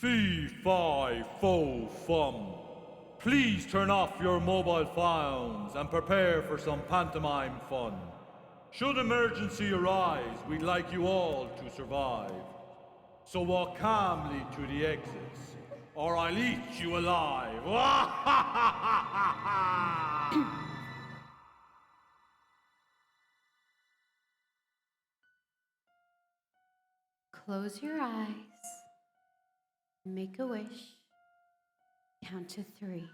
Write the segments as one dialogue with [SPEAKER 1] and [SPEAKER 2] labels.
[SPEAKER 1] Fee, fi, fo, fum. Please turn off your mobile phones and prepare for some pantomime fun. Should emergency arise, we'd like you all to survive. So walk calmly to the exits, or I'll eat you alive.
[SPEAKER 2] Close your eyes, make a wish, count to 3.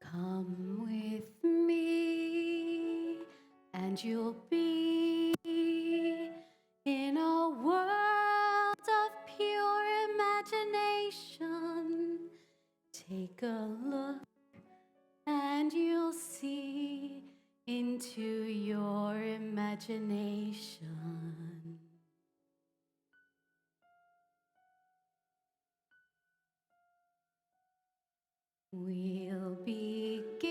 [SPEAKER 2] Come with me, and you'll be in a world of pure imagination. Take a look, and you'll see into your imagination. We'll begin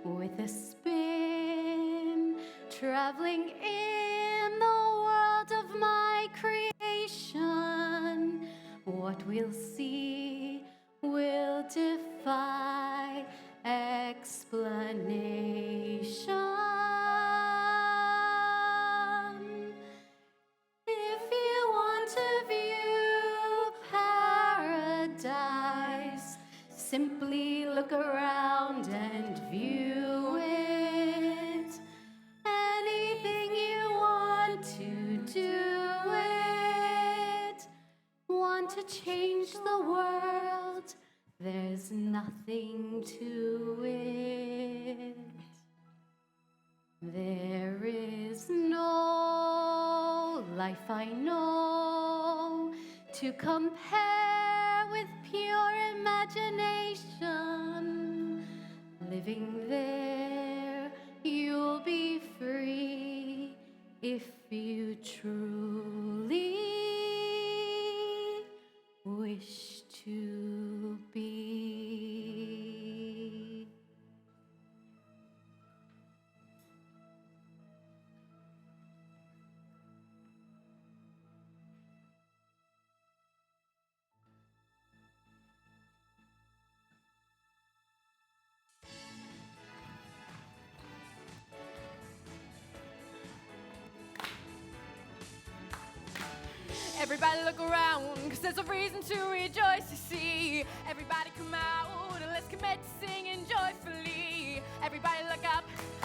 [SPEAKER 2] with a spin, traveling in the world of my creation. What we'll see will defy explanation. If you want to view paradise, simply look around and view it. Anything you want to do it. Want to change the world? There's nothing to it. There is no life I know to compare with pure imagination. Living there, you'll be free if you truly wish to be.
[SPEAKER 3] Everybody look around, cause there's a reason to rejoice, you see. Everybody come out and let's commit to singing joyfully. Everybody look up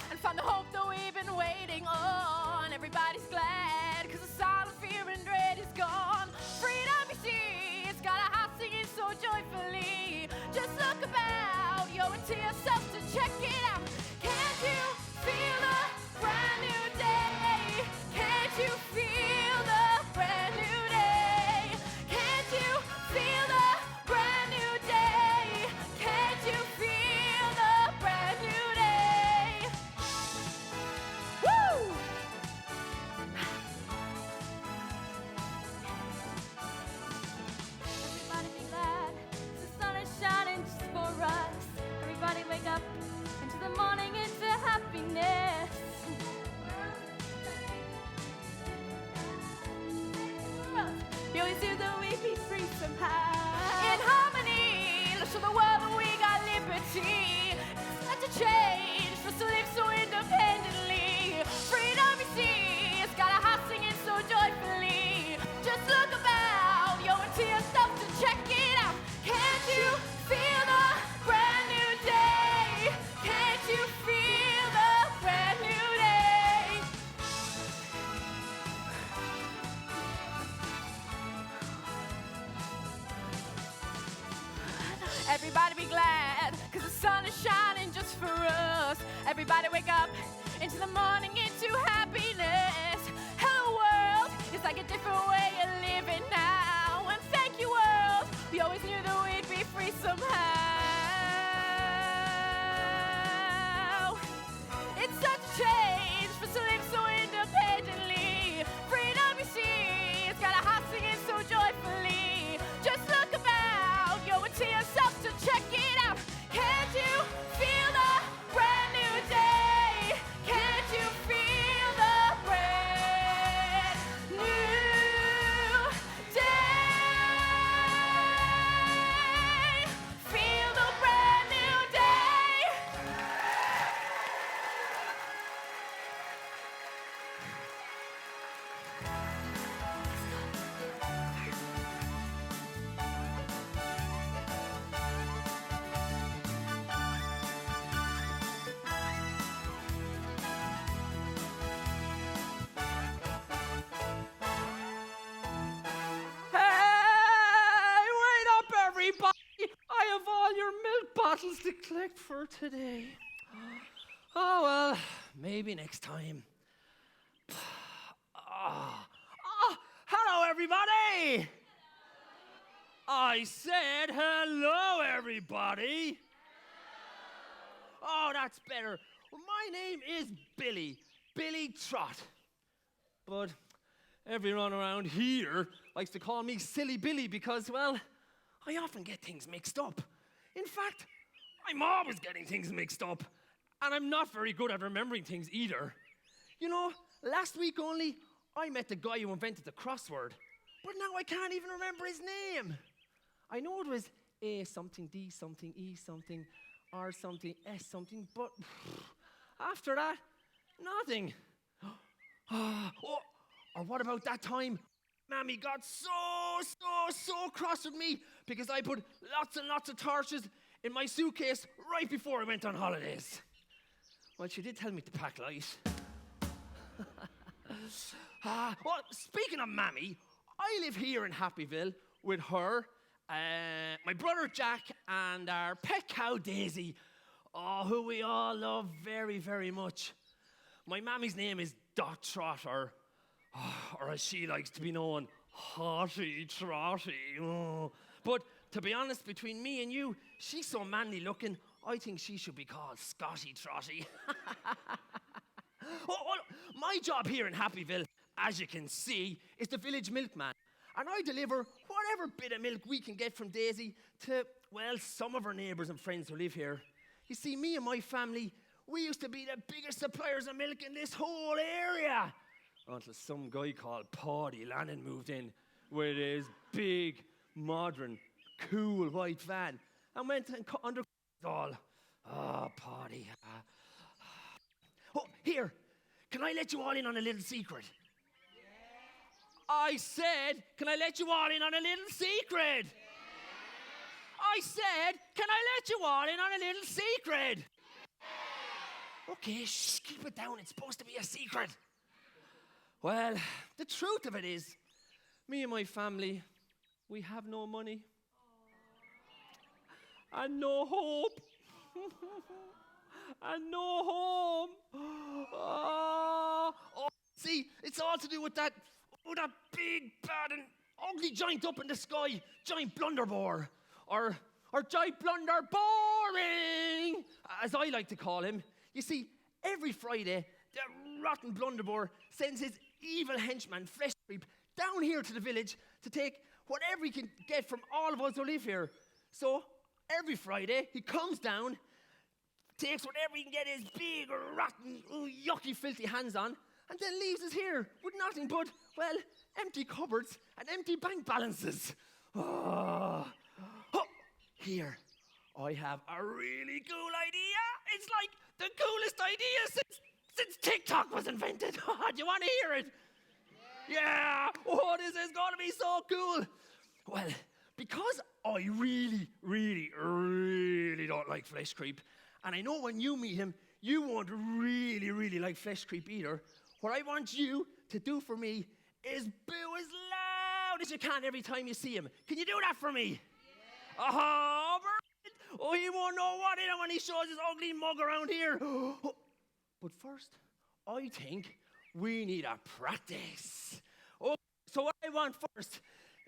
[SPEAKER 3] and find the hope that we've been waiting on. Everybody's glad, cause the sound of fear and dread is gone. Freedom, you see, it's got a heart singing so joyfully. Just look about, you owe it to yourself to check it out. Can't you feel the brand new day? Can't you feel the brand new day? Can't you feel the brand new day? Can't you feel the brand new day? Woo! Everybody be glad, the sun is shining just for us. Everybody wake up into the morning, into happiness. You always do that we be free somehow. In harmony, let's show the world that we got liberty. It's such a change for us to live so independently. Freedom, you see, it's got a heart singing so joyfully. Just look about, you owe it to yourself to check it out. Can't you feel the brand new day? Can't you feel the brand new day? Everybody be glad, cause the sun is shining just for us. Everybody wake up into the morning, into happiness. Hello world, it's like a different way of living now. And thank you world, we always knew that we'd be free somehow. It's such a change for us to live so independently. Freedom, you see, it's got a heart singing so joyfully. Just look about, you owe it to yourself to check it out. Can't you feel the brand new day? Can't you feel the brand new
[SPEAKER 4] bottles to collect for today. Oh, well, maybe next time. Hello, everybody! I said hello, everybody! Oh, that's better. Well, my name is Billy Trot. But everyone around here likes to call me Silly Billy because, well, I often get things mixed up. In fact, I'm always getting things mixed up. And I'm not very good at remembering things either. You know, last week only, I met the guy who invented the crossword. But now I can't even remember his name. I know it was A something, D something, E something, R something, S something, but after that, nothing. Or what about that time Mammy got so cross with me because I put lots and lots of torches in my suitcase right before I went on holidays. Well, she did tell me to pack light. Well, speaking of Mammy, I live here in Happyville with her, my brother Jack, and our pet cow Daisy, who we all love very, very much. My Mammy's name is Dot Trot, or as she likes to be known, Hottie Trotty. Oh. But to be honest, between me and you, she's so manly looking, I think she should be called Scotty Trotty. My job here in Happyville, as you can see, is the village milkman. And I deliver whatever bit of milk we can get from Daisy to, well, some of her neighbours and friends who live here. You see, me and my family, we used to be the biggest suppliers of milk in this whole area. Until some guy called Paddy Lannon moved in with his big, modern, cool white van and went and under it all. Paddy. Here, can I let you all in on a little secret? I said, can I let you all in on a little secret? I said, can I let you all in on a little secret? Okay, shh, keep it down. It's supposed to be a secret. Well, the truth of it is, me and my family, we have no money. And no hope. And no home. See, it's all to do with that big, bad, and ugly giant up in the sky, giant blunderbore, or giant blunder boring, as I like to call him. You see, every Friday, the rotten blunderbore sends his evil henchman, Fleshcreep, down here to the village to take whatever he can get from all of us who live here. So, every Friday, he comes down, takes whatever he can get his big, rotten, yucky, filthy hands on, and then leaves us here with nothing but, well, empty cupboards and empty bank balances. Here, I have a really cool idea. It's like the coolest idea since TikTok was invented. Do you want to hear it? Yeah. This is going to be so cool. Well, because I really, really, really don't like Fleshcreep, and I know when you meet him, you won't really, really like Fleshcreep either. What I want you to do for me is boo as loud as you can every time you see him. Can you do that for me? Yeah. He won't know what in him when he shows his ugly mug around here. But first, I think we need a practice. So what I want first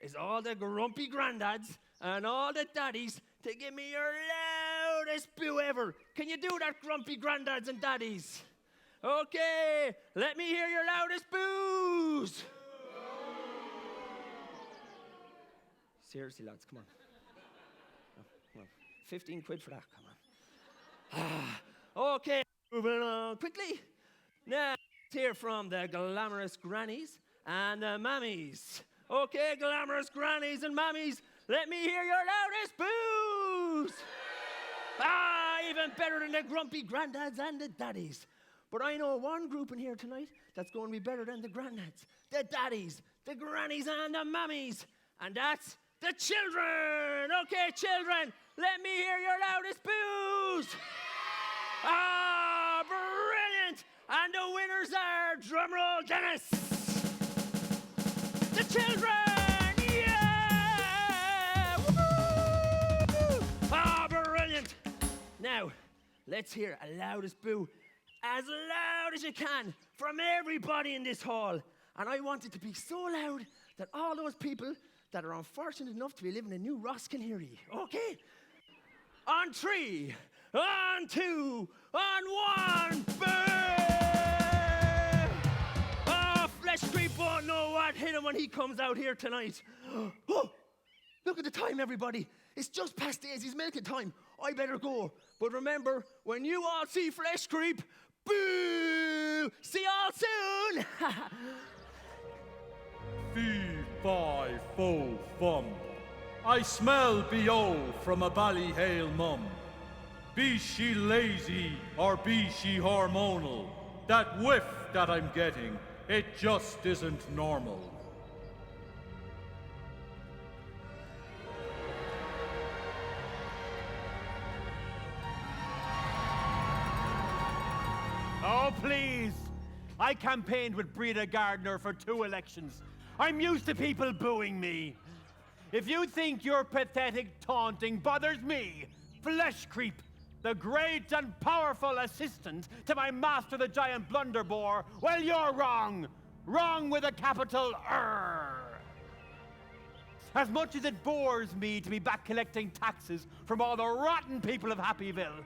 [SPEAKER 4] is all the grumpy granddads and all the daddies to give me your loudest boo ever. Can you do that, grumpy granddads and daddies? Okay, let me hear your loudest boos. Seriously, lads, come on. Come on. 15 quid for that, come on. Okay, moving along quickly. Now, let's hear from the glamorous grannies and the mammies. Okay, glamorous grannies and mammies, let me hear your loudest boos. Even better than the grumpy granddads and the daddies. But I know one group in here tonight that's going to be better than the granddads, the daddies, the grannies, and the mammies. And that's the children. Okay, children, let me hear your loudest boos. Brilliant. And the winners are, drumroll, Dennis. The children. Yeah. Woo! Brilliant. let's hear a loudest boo, as loud as you can, from everybody in this hall. And I want it to be so loud that all those people that are unfortunate enough to be living in New Ross can hear you, okay? On 3, on 2, on 1, boo! Oh, Fleshcreep won't know what hit him when he comes out here tonight. Oh, look at the time, everybody. It's just past Daisy's milking time. I better go. But remember, when you all see Fleshcreep, boo! See y'all soon!
[SPEAKER 1] Fee, fi, fo, fum. I smell B.O. from a Ballyhale mum. Be she lazy or be she hormonal, that whiff that I'm getting, it just isn't normal.
[SPEAKER 5] Oh, please. I campaigned with Breda Gardner for 2 elections. I'm used to people booing me. If you think your pathetic taunting bothers me, Fleshcreep, the great and powerful assistant to my master the giant blunderbore, well, you're wrong. Wrong with a capital R. As much as it bores me to be back collecting taxes from all the rotten people of Happyville,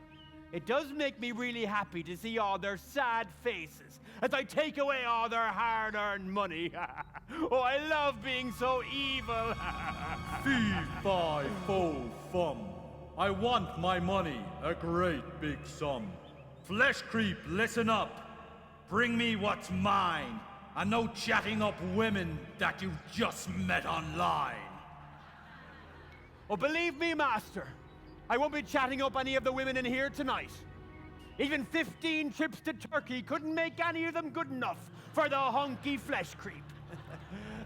[SPEAKER 5] it does make me really happy to see all their sad faces as I take away all their hard-earned money. Oh, I love being so evil.
[SPEAKER 1] Fee, fi, fo, fum. I want my money, a great big sum. Fleshcreep, listen up. Bring me what's mine, and no chatting up women that you just met online.
[SPEAKER 5] Oh, believe me, master, I won't be chatting up any of the women in here tonight. Even 15 trips to Turkey couldn't make any of them good enough for the hunky Fleshcreep.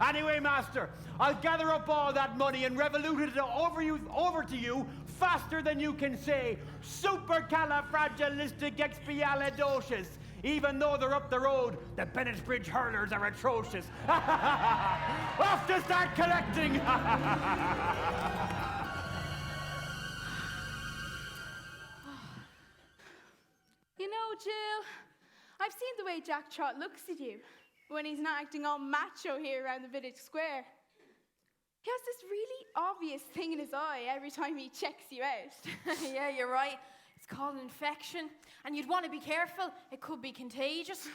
[SPEAKER 5] Anyway, master, I'll gather up all that money and revolute it over to you faster than you can say supercalifragilisticexpialidocious. Even though they're up the road, the Bennettsbridge hurlers are atrocious. Off to start collecting!
[SPEAKER 3] You know, Jill, I've seen the way Jack Trot looks at you when he's not acting all macho here around the village square. He has this really obvious thing in his eye every time he checks you out.
[SPEAKER 6] Yeah, you're right. It's called an infection, and you'd want to be careful. It could be contagious.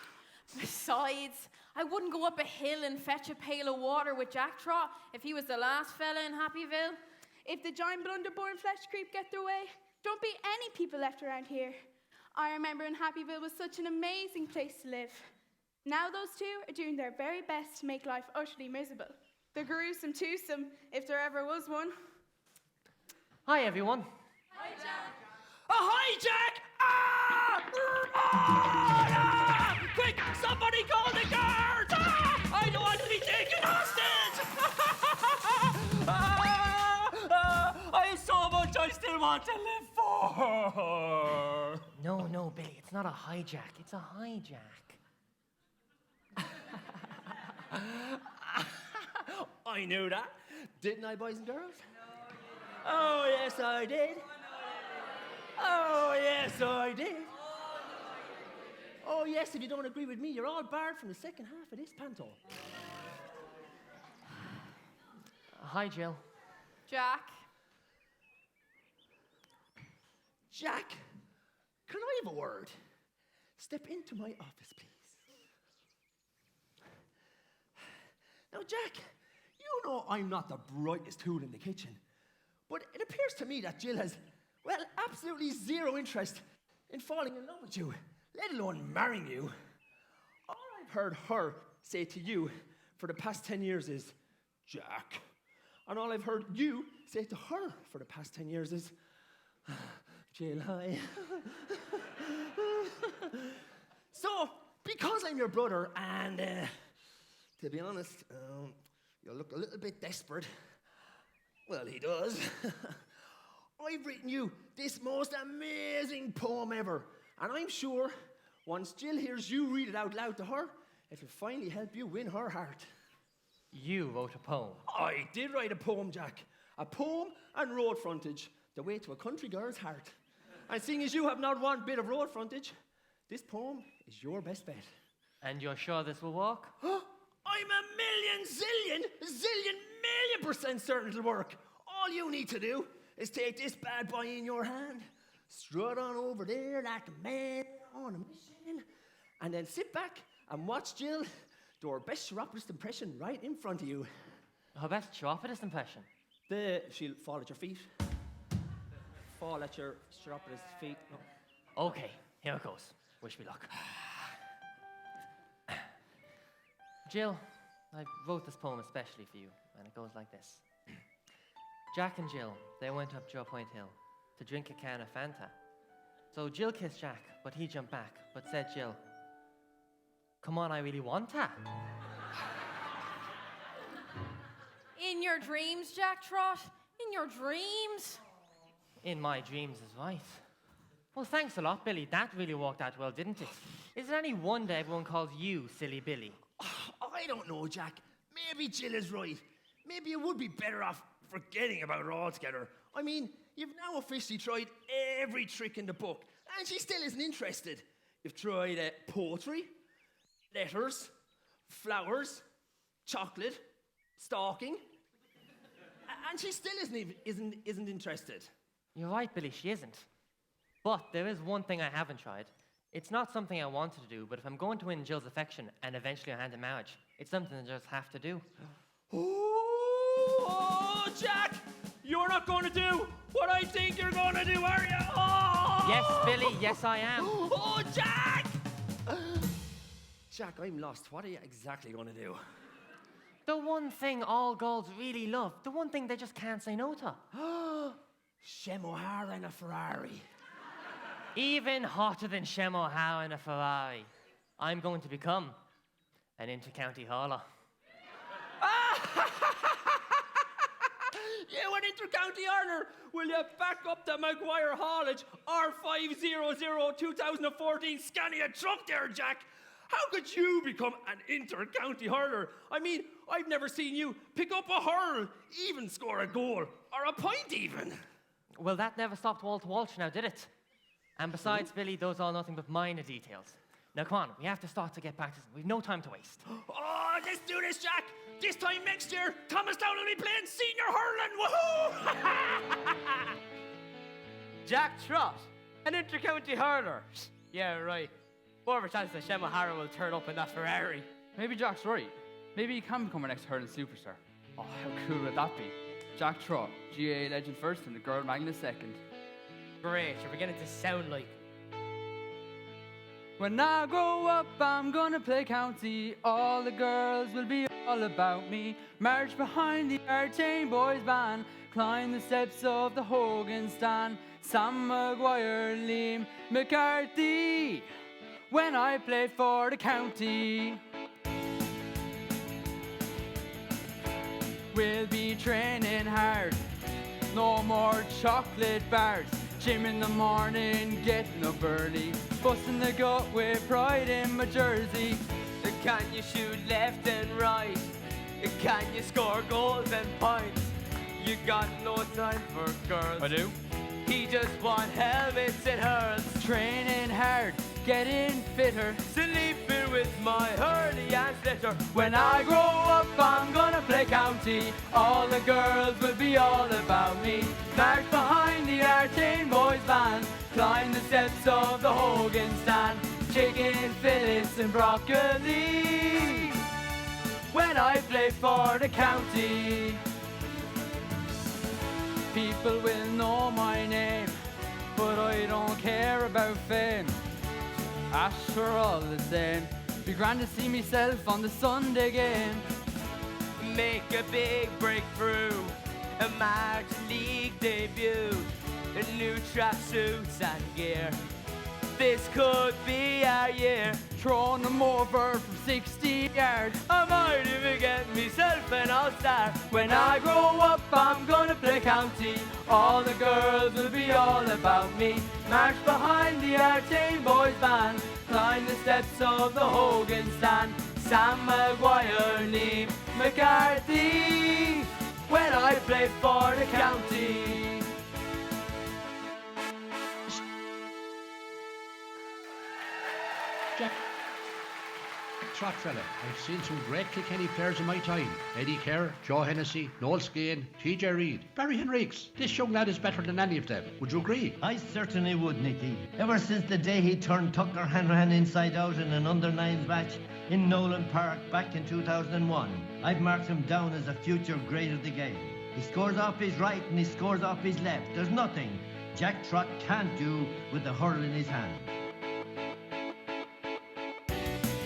[SPEAKER 6] Besides, I wouldn't go up a hill and fetch a pail of water with Jack Trot if he was the last fella in Happyville.
[SPEAKER 3] If the giant blunderborn Fleshcreep get their way, don't be any people left around here. I remember when Happyville was such an amazing place to live. Now those two are doing their very best to make life utterly miserable. The gruesome twosome, if there ever was one.
[SPEAKER 7] Hi, everyone.
[SPEAKER 3] Hi, Jack.
[SPEAKER 4] Oh, hi, Jack! Ah! Ah! Quick, somebody call the guards! Ah! I don't want to be taken hostage! I have so much I still want to live for!
[SPEAKER 7] No, Billy, it's not a hijack. It's a hijack.
[SPEAKER 4] I knew that. Didn't I, boys and girls? No, oh, yes, I did. Oh, yes, I did. Oh, yes, if you don't agree with me, you're all barred from the second half of this panto.
[SPEAKER 7] Hi, Jill.
[SPEAKER 6] Jack.
[SPEAKER 4] Jack, can I have a word? Step into my office, please. Now, Jack, you know I'm not the brightest tool in the kitchen, but it appears to me that Jill has, well, absolutely zero interest in falling in love with you, let alone marrying you. All I've heard her say to you for the past 10 years is, Jack. And all I've heard you say to her for the past 10 years is, Jill, hi. So, because I'm your brother and, to be honest, you look a little bit desperate. Well, he does. I've written you this most amazing poem ever. And I'm sure once Jill hears you read it out loud to her, it will finally help you win her heart.
[SPEAKER 7] You wrote a poem.
[SPEAKER 4] I did write a poem, Jack. A poem and road frontage, the way to a country girl's heart. And seeing as you have not one bit of road frontage, this poem is your best bet.
[SPEAKER 7] And you're sure this will work?
[SPEAKER 4] I'm a million% certain it'll work. All you need to do is take this bad boy in your hand, strut on over there like a man on a mission, and then sit back and watch Jill do her best chiropodist impression right in front of you.
[SPEAKER 7] Her best chiropodist impression?
[SPEAKER 4] She'll fall at your feet. Fall at your chiropodist's feet. No.
[SPEAKER 7] Okay, here it goes. Wish me luck. Jill, I wrote this poem especially for you, and it goes like this. Jack and Jill, they went up Joe Point Hill to drink a can of Fanta. So Jill kissed Jack, but he jumped back, but said Jill, "Come on, I really want that."
[SPEAKER 6] In your dreams, Jack Trot. In your dreams.
[SPEAKER 7] In my dreams is right. Well, thanks a lot, Billy. That really worked out well, didn't it? Is it any wonder everyone calls you Silly Billy?
[SPEAKER 4] I don't know, Jack. Maybe Jill is right. Maybe you would be better off forgetting about it altogether. I mean, you've now officially tried every trick in the book, and she still isn't interested. You've tried poetry, letters, flowers, chocolate, stalking, and she still isn't interested.
[SPEAKER 7] You're right, Billy, she isn't. But there is one thing I haven't tried. It's not something I wanted to do, but if I'm going to win Jill's affection and eventually her hand in marriage, it's something I just have to do.
[SPEAKER 4] Oh, Jack! You're not going to do what I think you're going to do, are you? Oh!
[SPEAKER 7] Yes, Billy, yes I am.
[SPEAKER 4] Oh, Jack! Jack, I'm lost. What are you exactly going to do?
[SPEAKER 7] The one thing all girls really love, the one thing they just can't say no to.
[SPEAKER 4] Shem O'Hara in a Ferrari.
[SPEAKER 7] Even hotter than Shem O'Hara in a Ferrari, I'm going to become an inter-county hurler.
[SPEAKER 4] You an inter-county hurler? Will you back up the Maguire Haulage R500 2014 Scania truck there, Jack? How could you become an inter-county hurler? I mean, I've never seen you pick up a hurl, even score a goal, or a point even.
[SPEAKER 7] Well, that never stopped Walter Walsh now, did it? And besides, Billy, those are nothing but minor details. Now, come on, we have to start to get practicing. We've no time to waste.
[SPEAKER 4] Oh, let's do this, Jack. This time next year, Thomastown will be playing senior hurling. Woohoo!
[SPEAKER 8] Jack Trot, an inter-county hurler. Yeah, right. More of a chance that Shem O'Hara will turn up in that Ferrari.
[SPEAKER 9] Maybe Jack's right. Maybe he can become our next hurling superstar. Oh, how cool would that be? Jack Trot, GAA legend first and the girl Magna second.
[SPEAKER 8] Great, you're beginning to sound like...
[SPEAKER 9] When I grow up, I'm gonna play county. All the girls will be all about me. March behind the Artane boys band. Climb the steps of the Hogan stand. Sam Maguire, Liam McCarthy. When I play for the county, we'll be training hard. No more chocolate bars. Gym in the morning, getting up early. Busting the gut with pride in my jersey.
[SPEAKER 8] Can you shoot left and right? Can you score goals and points? You got no time for girls.
[SPEAKER 9] I do.
[SPEAKER 8] He just want helmets and hurls.
[SPEAKER 9] Training hard, getting fitter.
[SPEAKER 8] Sleeping with my hurley and slitter.
[SPEAKER 9] When I grow up, I'm gonna play county. All the girls will be all about me. March behind the Artane boys band. Climb the steps of the Hogan stand. Chicken fillets and broccoli. When I play for the county, people will know my name, but I don't care about fame. As for all the same, be grand to see myself on the Sunday game.
[SPEAKER 8] Make a big breakthrough, a March League debut, a new tracksuits and gear. This could be our year.
[SPEAKER 9] Throwing them over from 60 yards.
[SPEAKER 8] I might even get myself an all-star.
[SPEAKER 9] When I grow up, I'm gonna play county. All the girls will be all about me. March behind the Artane boys band. Climb the steps of the Hogan stand. Sam Maguire, Liam McCarthy. When I play for the county.
[SPEAKER 10] Trot fella. I've seen some great Kilkenny players in my time. Eddie Kerr, Joe Hennessy, Noel Skane, TJ Reid, Barry Henriques. This young lad is better than any of them. Would you agree?
[SPEAKER 11] I certainly would, Nicky. Ever since the day he turned Tucker Hanrahan inside out in an under-9s match in Nolan Park back in 2001, I've marked him down as a future great of the game. He scores off his right and he scores off his left. There's nothing Jack Trott can't do with the hurl in his hand.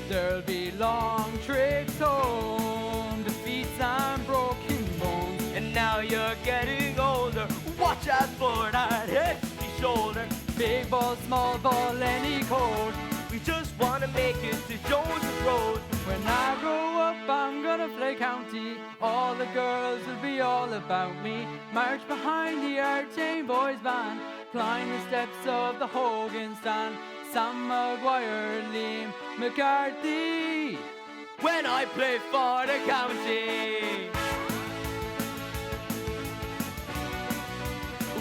[SPEAKER 9] There'll be long trips home, defeats and broken bones.
[SPEAKER 8] And now you're getting older. Watch out for that hefty shoulder.
[SPEAKER 9] Big ball, small ball, any code.
[SPEAKER 8] We just wanna make it to Joseph Road.
[SPEAKER 9] When I grow up, I'm gonna play county. All the girls will be all about me. March behind the Archane Boys band, climb the steps of the Hogan stand. Sam Maguire, Liam McCarthy.
[SPEAKER 8] When I play for the county.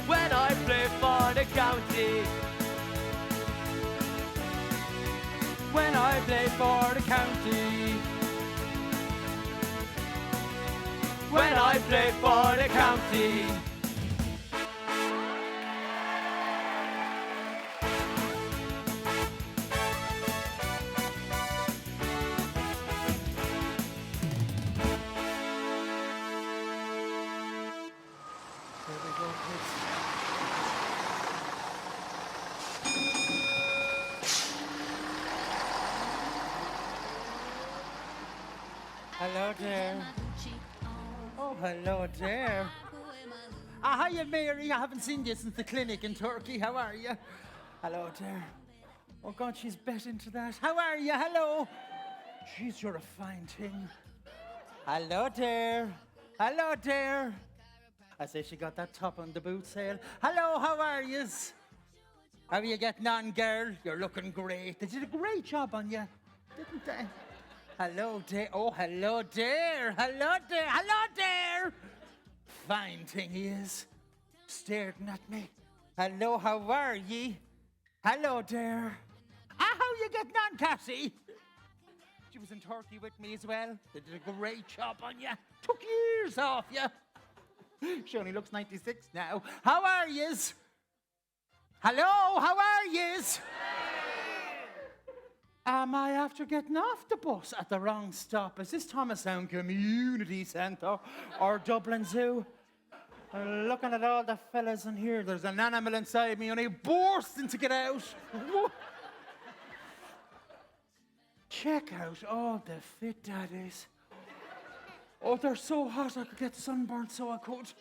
[SPEAKER 8] When I play for the county.
[SPEAKER 9] When I play for the county.
[SPEAKER 8] When I play for the county.
[SPEAKER 12] Hello there. Oh, hello there. Hiya, Mary. I haven't seen you since the clinic in Turkey. How are you? Hello there. Oh, God, she's bet into that. How are you? Hello. Jeez, you're a fine thing. Hello there. Hello there. I say she got that top on the boot sale. Hello, how are yous? How are you getting on, girl? You're looking great. They did a great job on you, didn't they? Hello there. Oh, hello there. Hello there. Hello there. Fine thing he is. Staring at me. Hello, how are ye? Hello there. How you getting on, Cassie? She was in Turkey with me as well. They did a great job on you. Took years off you. She only looks 96 now. How are yous? Hello, how are yous? Am I after getting off the bus at the wrong stop? Is this Thomastown Community Centre or Dublin Zoo? Looking at all the fellas in here, there's an animal inside me only bursting to get out. Check out all the fit daddies. Oh, they're so hot I could get sunburned, so I could.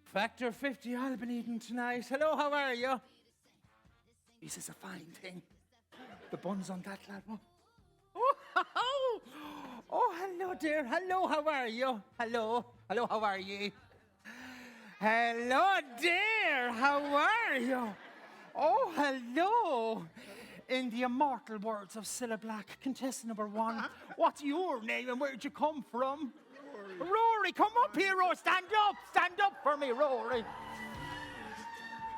[SPEAKER 12] Factor 50, I'll be eating tonight. Hello, how are you? This is a fine thing. The buns on that lad. Oh, hello, dear. Hello, how are you? Hello. Hello, how are you? Hello, dear. How are you? Oh, hello. In the immortal words of Cilla Black, contestant number 1, what's your name and where'd you come from? Rory, come up here, Rory. Stand up for me, Rory.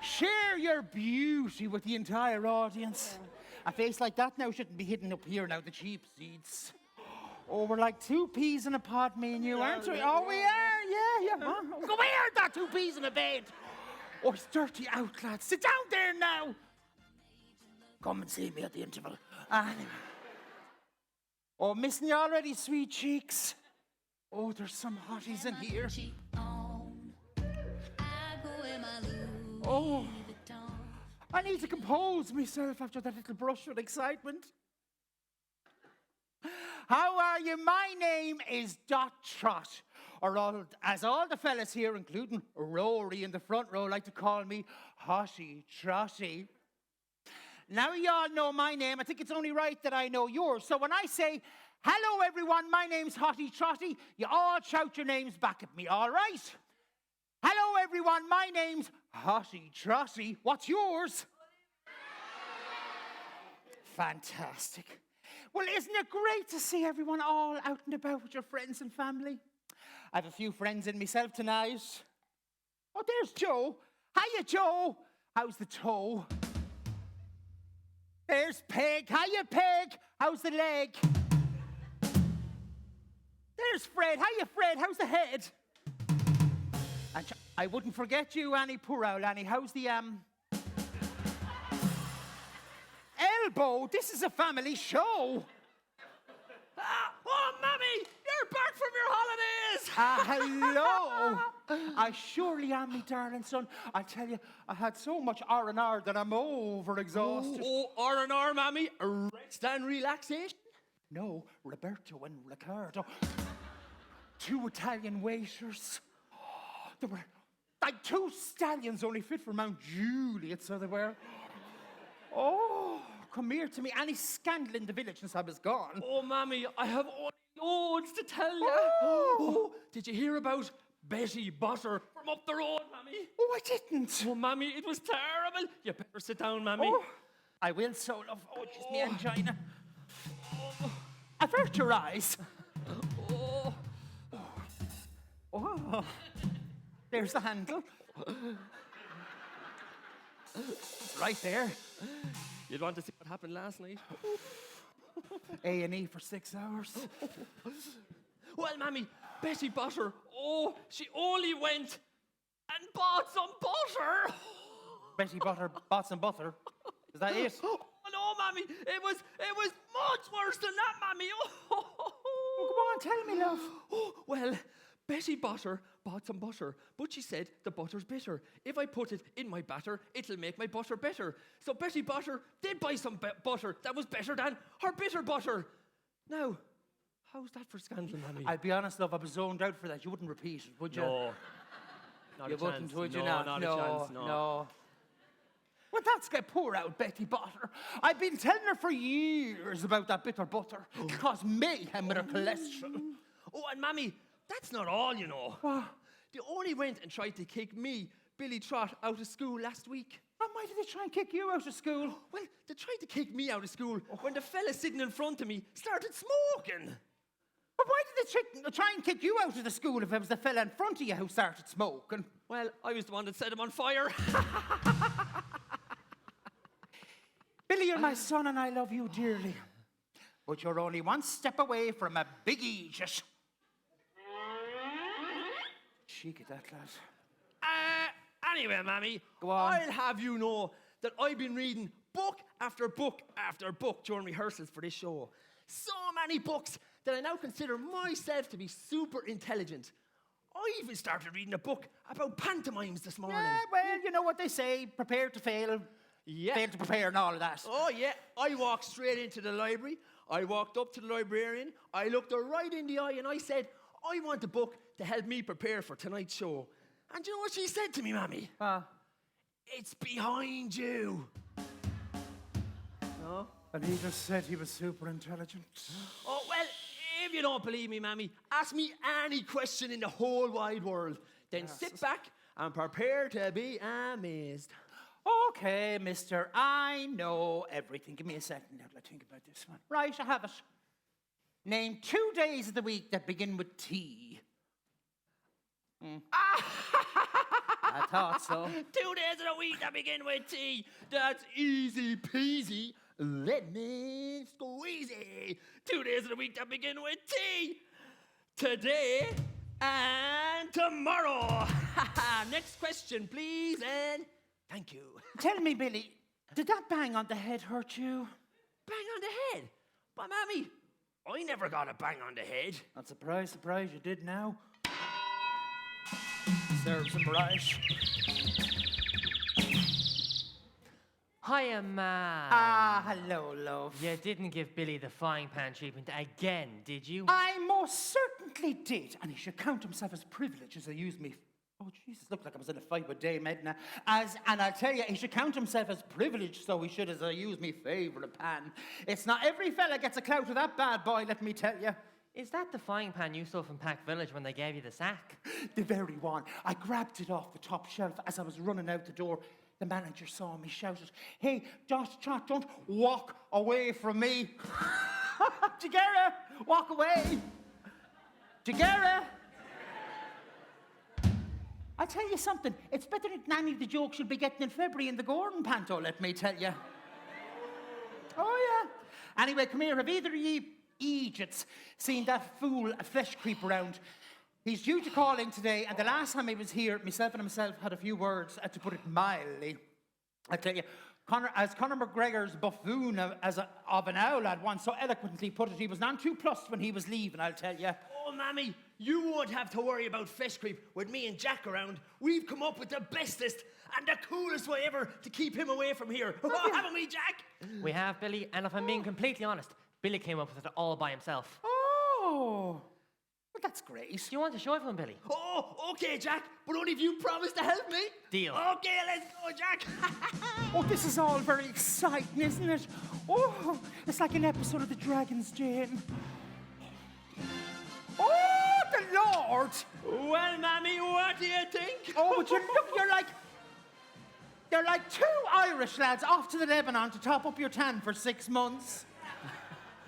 [SPEAKER 12] Share your beauty with the entire audience. A face like that now shouldn't be hidden up here now, the cheap seats. Oh, we're like 2 peas in a pod, me and you, aren't we? Oh, we are, yeah. Huh? Go here, that 2 peas in a bed. Oh, it's dirty out, lads. Sit down there now. Come and see me at the interval. Anyway. Oh, missing you already, sweet cheeks. Oh, there's some hotties in here. Oh, I need to compose myself after that little brush with excitement. How are you? My name is Dot Trot, or as all the fellas here, including Rory in the front row, like to call me Hottie Trotty. Now you all know my name. I think it's only right that I know yours. So when I say, hello everyone, my name's Hottie Trotty, you all shout your names back at me, all right? Hello everyone, my name's Hottie Trotty. What's yours? Fantastic. Well, isn't it great to see everyone all out and about with your friends and family? I have a few friends in myself tonight. Oh, there's Joe. Hiya, Joe. How's the toe? There's Peg. Hiya, Peg. How's the leg? There's Fred. Hiya, Fred. How's the head? And I wouldn't forget you, Annie. Poor old Annie. How's the, elbow? This is a family show.
[SPEAKER 4] Oh, Mammy, you're back from your holidays.
[SPEAKER 12] Hello. I surely am, me darling son. I tell you, I had so much R&R that I'm overexhausted.
[SPEAKER 4] Oh, R&R, Mammy. Rest and relaxation.
[SPEAKER 12] No, Roberto and Riccardo. 2 Italian waiters. They were like 2 stallions only fit for Mount Juliet, so they were. Oh, come here to me. Any scandal in the village since I was gone.
[SPEAKER 4] Oh, Mammy, I have loads to tell you.
[SPEAKER 12] Oh.
[SPEAKER 4] Did you hear about Betty Butter from up the road, Mammy?
[SPEAKER 12] Oh, I didn't.
[SPEAKER 4] Oh, Mammy, it was terrible. You better sit down, Mammy.
[SPEAKER 12] Oh, I will so, love. Oh, just me angina. Avert your eyes.
[SPEAKER 4] Oh.
[SPEAKER 12] Oh. There's the handle. Right there.
[SPEAKER 4] You'd want to see what happened last night?
[SPEAKER 12] A&E for 6 hours.
[SPEAKER 4] Well, Mammy, Betty Butter, she only went and bought some butter.
[SPEAKER 12] Betty Butter bought some butter. Is that it?
[SPEAKER 4] Oh, no, Mammy, it was much worse than that, Mammy.
[SPEAKER 12] Oh, come on, tell me, love.
[SPEAKER 4] Oh, well, Betty Butter bought some butter, but she said the butter's bitter. If I put it in my batter, it'll make my butter better. So Betty Butter did buy some butter that was better than her bitter butter. Now, how's that for scandal, Mammy?
[SPEAKER 12] I'll be honest, love, I was zoned out for that. You wouldn't repeat it, would you?
[SPEAKER 4] No. Not
[SPEAKER 12] You
[SPEAKER 4] a
[SPEAKER 12] wouldn't,
[SPEAKER 4] chance.
[SPEAKER 12] would you
[SPEAKER 4] No,
[SPEAKER 12] not?
[SPEAKER 4] not a
[SPEAKER 12] No,
[SPEAKER 4] chance, no.
[SPEAKER 12] Well, that's got poor out Betty Butter. I've been telling her for years about that bitter butter. It caused mayhem with her cholesterol.
[SPEAKER 4] Oh, and Mammy, that's not all, you know.
[SPEAKER 12] What?
[SPEAKER 4] They only went and tried to kick me, Billy Trot, out of school last week.
[SPEAKER 12] And why did they try and kick you out of school?
[SPEAKER 4] Well, they tried to kick me out of school when the fella sitting in front of me started smoking.
[SPEAKER 12] But why did they try and kick you out of the school if it was the fella in front of you who started smoking?
[SPEAKER 4] Well, I was the one that set him on fire.
[SPEAKER 12] Billy, you're my son and I love you dearly. But you're only one step away from a big Egypt. Cheek at that, lad.
[SPEAKER 4] Anyway, Mammy,
[SPEAKER 12] Go on.
[SPEAKER 4] I'll have you know that I've been reading book after book after book during rehearsals for this show. So many books that I now consider myself to be super intelligent. I even started reading a book about pantomimes this morning.
[SPEAKER 12] Yeah, well, you know what they say, prepare to fail, fail to prepare and all of that.
[SPEAKER 4] Oh, yeah. I walked straight into the library. I walked up to the librarian. I looked her right in the eye and I said, I want a book to help me prepare for tonight's show. And you know what she said to me, Mammy? It's behind you. No?
[SPEAKER 12] And he just said he was super intelligent.
[SPEAKER 4] Oh, well, if you don't believe me, Mammy, ask me any question in the whole wide world. Then sit back and prepare to be amazed.
[SPEAKER 12] Okay, mister, I know everything. Give me a second now. Let's think about this one. Right, I have it. Name 2 days of the week that begin with T. I thought so.
[SPEAKER 4] 2 days of the week that begin with T. That's easy peasy. Lemon squeezy. 2 days of the week that begin with T. Today and tomorrow. Next question, please, and thank you.
[SPEAKER 12] Tell me, Billy, did that bang on the head hurt you?
[SPEAKER 4] Bang on the head? But, Mammy, I never got a bang on the head.
[SPEAKER 12] Not surprised you did now. Serves him right.
[SPEAKER 7] Hiya, Ma.
[SPEAKER 12] Hello, love.
[SPEAKER 7] You didn't give Billy the frying pan treatment again, did you?
[SPEAKER 12] I most certainly did, and he should count himself as privileged as I used me. Oh, Jesus, looked like I was in a fight with Dame Edna. And I'll tell you, he should count himself as privileged, so he should, as I use me favourite pan. It's not every fella gets a clout of that bad boy, let me tell you.
[SPEAKER 7] Is that the frying pan you saw from Pack Village when they gave you the sack?
[SPEAKER 12] The very one. I grabbed it off the top shelf as I was running out the door. The manager saw me, shouted, "Hey, Josh Trot, don't walk away from me." Jagera, walk away. Jagera. I tell you something, it's better than any of the jokes you'll be getting in February in the Gordon Panto, let me tell you. Oh, yeah. Anyway, come here. Have either of ye Egypts seen that fool Fleshcreep around? He's due to call in today, and the last time he was here, myself and himself had a few words, to put it mildly. I tell you, Conor McGregor's buffoon of an owl had once so eloquently put it, he was none too plussed when he was leaving, I'll tell you.
[SPEAKER 4] Oh, Mammy, you won't have to worry about Fleshcreep with me and Jack around. We've come up with the bestest and the coolest way ever to keep him away from here. Haven't we, Jack?
[SPEAKER 7] We have, Billy, and if I'm being completely honest, Billy came up with it all by himself.
[SPEAKER 12] Oh, well, that's great.
[SPEAKER 7] Do you want to show it to him, Billy?
[SPEAKER 4] Oh, okay, Jack, but only if you promise to help me.
[SPEAKER 7] Deal.
[SPEAKER 4] Okay, let's go, Jack.
[SPEAKER 12] Oh, this is all very exciting, isn't it? Oh, it's like an episode of The Dragon's Den. Oh, the Lord!
[SPEAKER 4] Well, Mammy, what do you think?
[SPEAKER 12] Oh, but you're like two Irish lads off to the Lebanon to top up your tan for 6 months.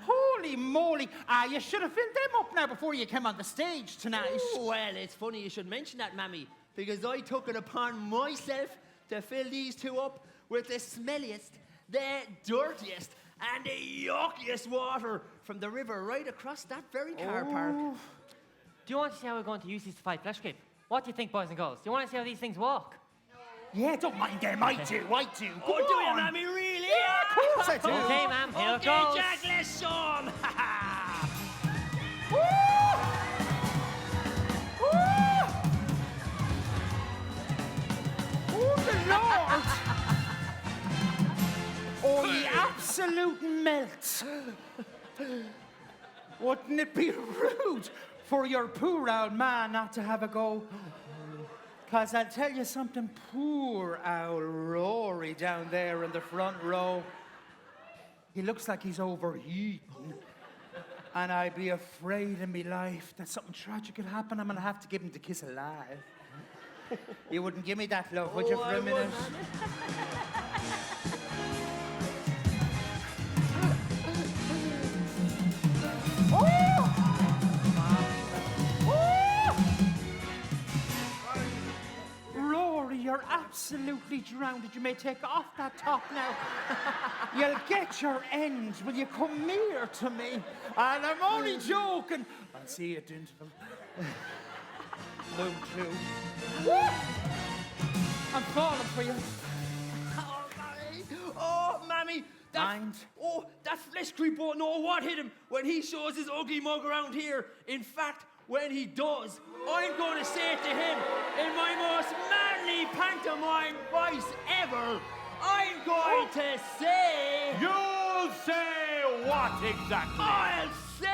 [SPEAKER 12] Holy moly. You should have filled them up now before you came on the stage tonight.
[SPEAKER 4] Oh, well, it's funny you should mention that, Mammy, because I took it upon myself to fill these two up with the smelliest, the dirtiest, and the yuckiest water from the river right across that very car park.
[SPEAKER 7] Do you want to see how we're going to use these to fight Fleshcreep? What do you think, boys and girls? Do you want to see how these things walk?
[SPEAKER 12] Yeah, don't mind them. I do.
[SPEAKER 4] Oh, do you, Mammy, really?
[SPEAKER 12] Yeah, of course I do.
[SPEAKER 7] Okay, ma'am, here it goes.
[SPEAKER 4] Okay, Jack, let's show 'em.
[SPEAKER 12] Oh, the Lord! Oh, the absolute melt. Wouldn't it be rude for your poor old man not to have a go? Because I'll tell you something, poor old Rory down there in the front row. He looks like he's overheating. And I'd be afraid in my life that something tragic could happen. I'm going to have to give him the kiss alive. You wouldn't give me that, love, would you, for a minute? Rory, you're absolutely drowned. You may take off that top now. You'll get your end. Will you come near to me? And I'm only joking. I'll see you at the interval. Move too. I'm falling for you.
[SPEAKER 4] Oh, Mammy,
[SPEAKER 12] Mind?
[SPEAKER 4] that Fleshcreep won't know what hit him when he shows his ugly mug around here. In fact, when he does, I'm going to say to him in my most manly pantomime voice ever, I'm going to say...
[SPEAKER 5] You'll say what exactly?
[SPEAKER 4] I'll say...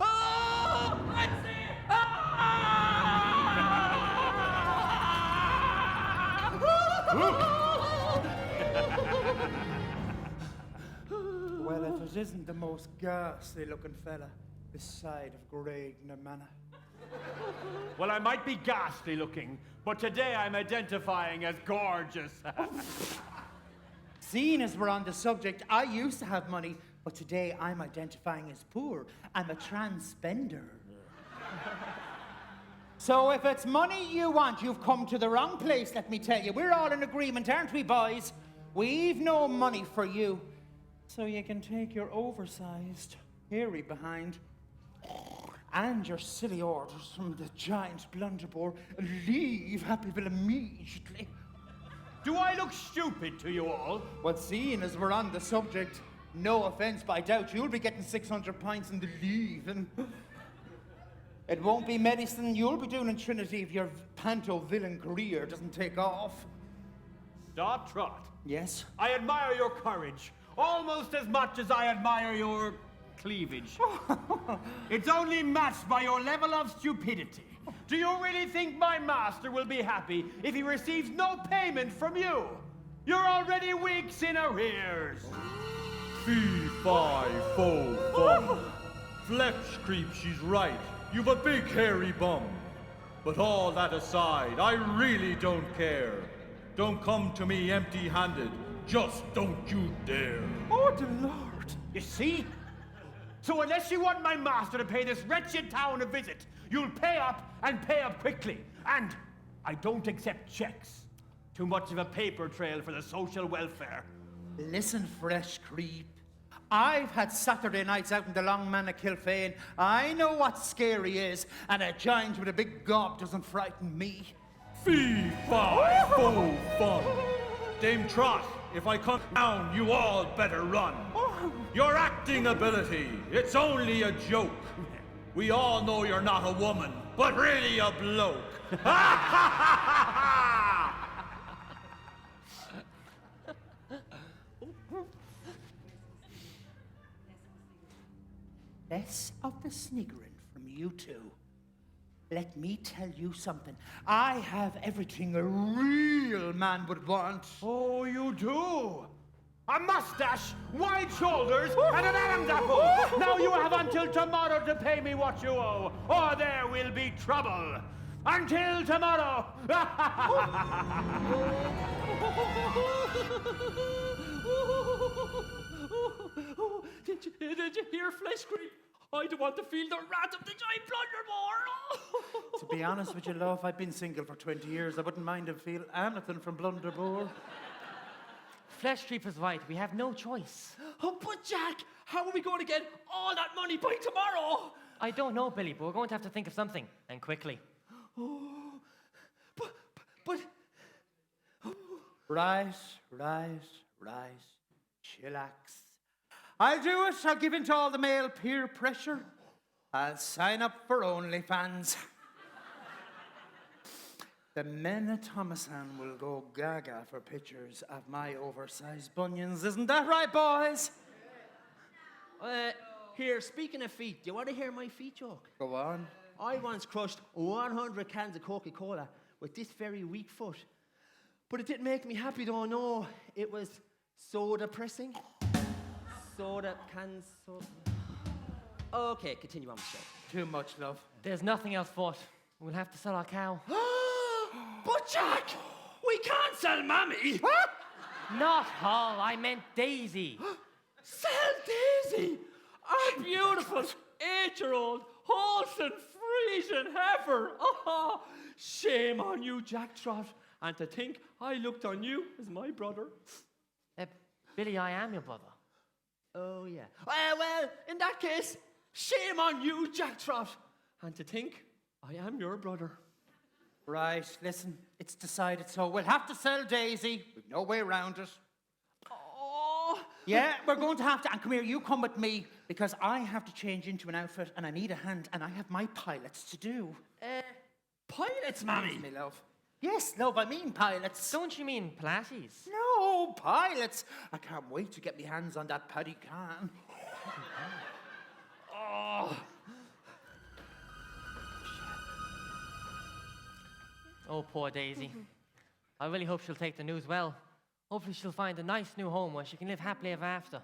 [SPEAKER 4] Oh! I'll say...
[SPEAKER 12] Well, if it isn't the most ghastly looking fella this side of Graig na Manor.
[SPEAKER 5] Well, I might be ghastly looking, but today I'm identifying as gorgeous.
[SPEAKER 12] Seeing as we're on the subject, I used to have money, but today I'm identifying as poor. I'm a transpender. So if it's money you want, you've come to the wrong place, let me tell you. We're all in agreement, aren't we, boys? We've no money for you. So you can take your oversized, hairy behind and your silly orders from the giant blunderbore and leave Happyville immediately.
[SPEAKER 5] Do I look stupid to you all?
[SPEAKER 12] Well, seeing as we're on the subject, no offense, but I doubt you'll be getting 600 pints in the leaving. It won't be medicine you'll be doing in Trinity if your panto villain career doesn't take off.
[SPEAKER 5] Stop, Trot.
[SPEAKER 12] Yes?
[SPEAKER 5] I admire your courage, almost as much as I admire your cleavage. It's only matched by your level of stupidity. Do you really think my master will be happy if he receives no payment from you? You're already weeks in arrears.
[SPEAKER 1] Fee, fi, fo, fum. Fleshcreep, she's right. You've a big hairy bum. But all that aside, I really don't care. Don't come to me empty-handed. Just don't you dare.
[SPEAKER 12] Oh, the Lord.
[SPEAKER 5] You see? So unless you want my master to pay this wretched town a visit, you'll pay up and pay up quickly. And I don't accept checks. Too much of a paper trail for the social welfare.
[SPEAKER 12] Listen, Fleshcreep. I've had Saturday nights out in the Long Man of Kilfane. I know what scary is, and a giant with a big gob doesn't frighten me.
[SPEAKER 1] Fee, fi, fo, fum. Dame Trot, if I come down, you all better run. Your acting ability, it's only a joke. We all know you're not a woman, but really a bloke.
[SPEAKER 12] Less of the sniggering from you two. Let me tell you something. I have everything a real man would want.
[SPEAKER 5] Oh, you do? A mustache, wide shoulders, and an Adam's apple. Now you have until tomorrow to pay me what you owe, or there will be trouble. Until tomorrow.
[SPEAKER 4] Did you hear, Fleshcreep? I don't want to feel the wrath of the giant blunderbore.
[SPEAKER 12] To be honest with you, love, I've been single for 20 years. I wouldn't mind to feel anything from Blunderbore.
[SPEAKER 7] Fleshcreep is right. We have no choice.
[SPEAKER 4] Oh, but Jack, how are we going to get all that money by tomorrow?
[SPEAKER 7] I don't know, Billy, but we're going to have to think of something, and quickly.
[SPEAKER 4] Oh, but...
[SPEAKER 12] Rise. Chillax. I'll do it. I'll give in to all the male peer pressure. I'll sign up for OnlyFans. The men of Thomastown will go gaga for pictures of my oversized bunions. Isn't that right, boys?
[SPEAKER 4] Here, speaking of feet, do you want to hear my feet joke?
[SPEAKER 12] Go on.
[SPEAKER 4] I once crushed 100 cans of Coca-Cola with this very weak foot. But it didn't make me happy, though, no. It was so depressing. Soda. Okay, continue on with the show.
[SPEAKER 12] Too much, love.
[SPEAKER 7] There's nothing else for it. We'll have to sell our cow.
[SPEAKER 4] But Jack, we can't sell Mammy.
[SPEAKER 7] Not Hall, I meant Daisy.
[SPEAKER 4] Sell Daisy, our beautiful 8-year-old wholesome Frisian heifer. Oh, shame on you, Jack Trot. And to think I looked on you as my brother.
[SPEAKER 7] Billy, I am your brother.
[SPEAKER 4] Oh, yeah. Well, in that case, shame on you, Jack Trot. And to think I am your brother.
[SPEAKER 12] Right, listen, it's decided so. We'll have to sell Daisy. We've no way around it.
[SPEAKER 4] Oh.
[SPEAKER 12] Yeah, we're going to have to. And come here, you come with me, because I have to change into an outfit, and I need a hand, and I have my pilots to do.
[SPEAKER 4] Pilots, Mammy?
[SPEAKER 12] Me, love. Yes, love, I mean pilots.
[SPEAKER 7] Don't you mean Pilates?
[SPEAKER 12] No, pilots. I can't wait to get my hands on that Paddy can.
[SPEAKER 7] Oh, poor Daisy. I really hope she'll take the news well. Hopefully she'll find a nice new home where she can live happily ever after.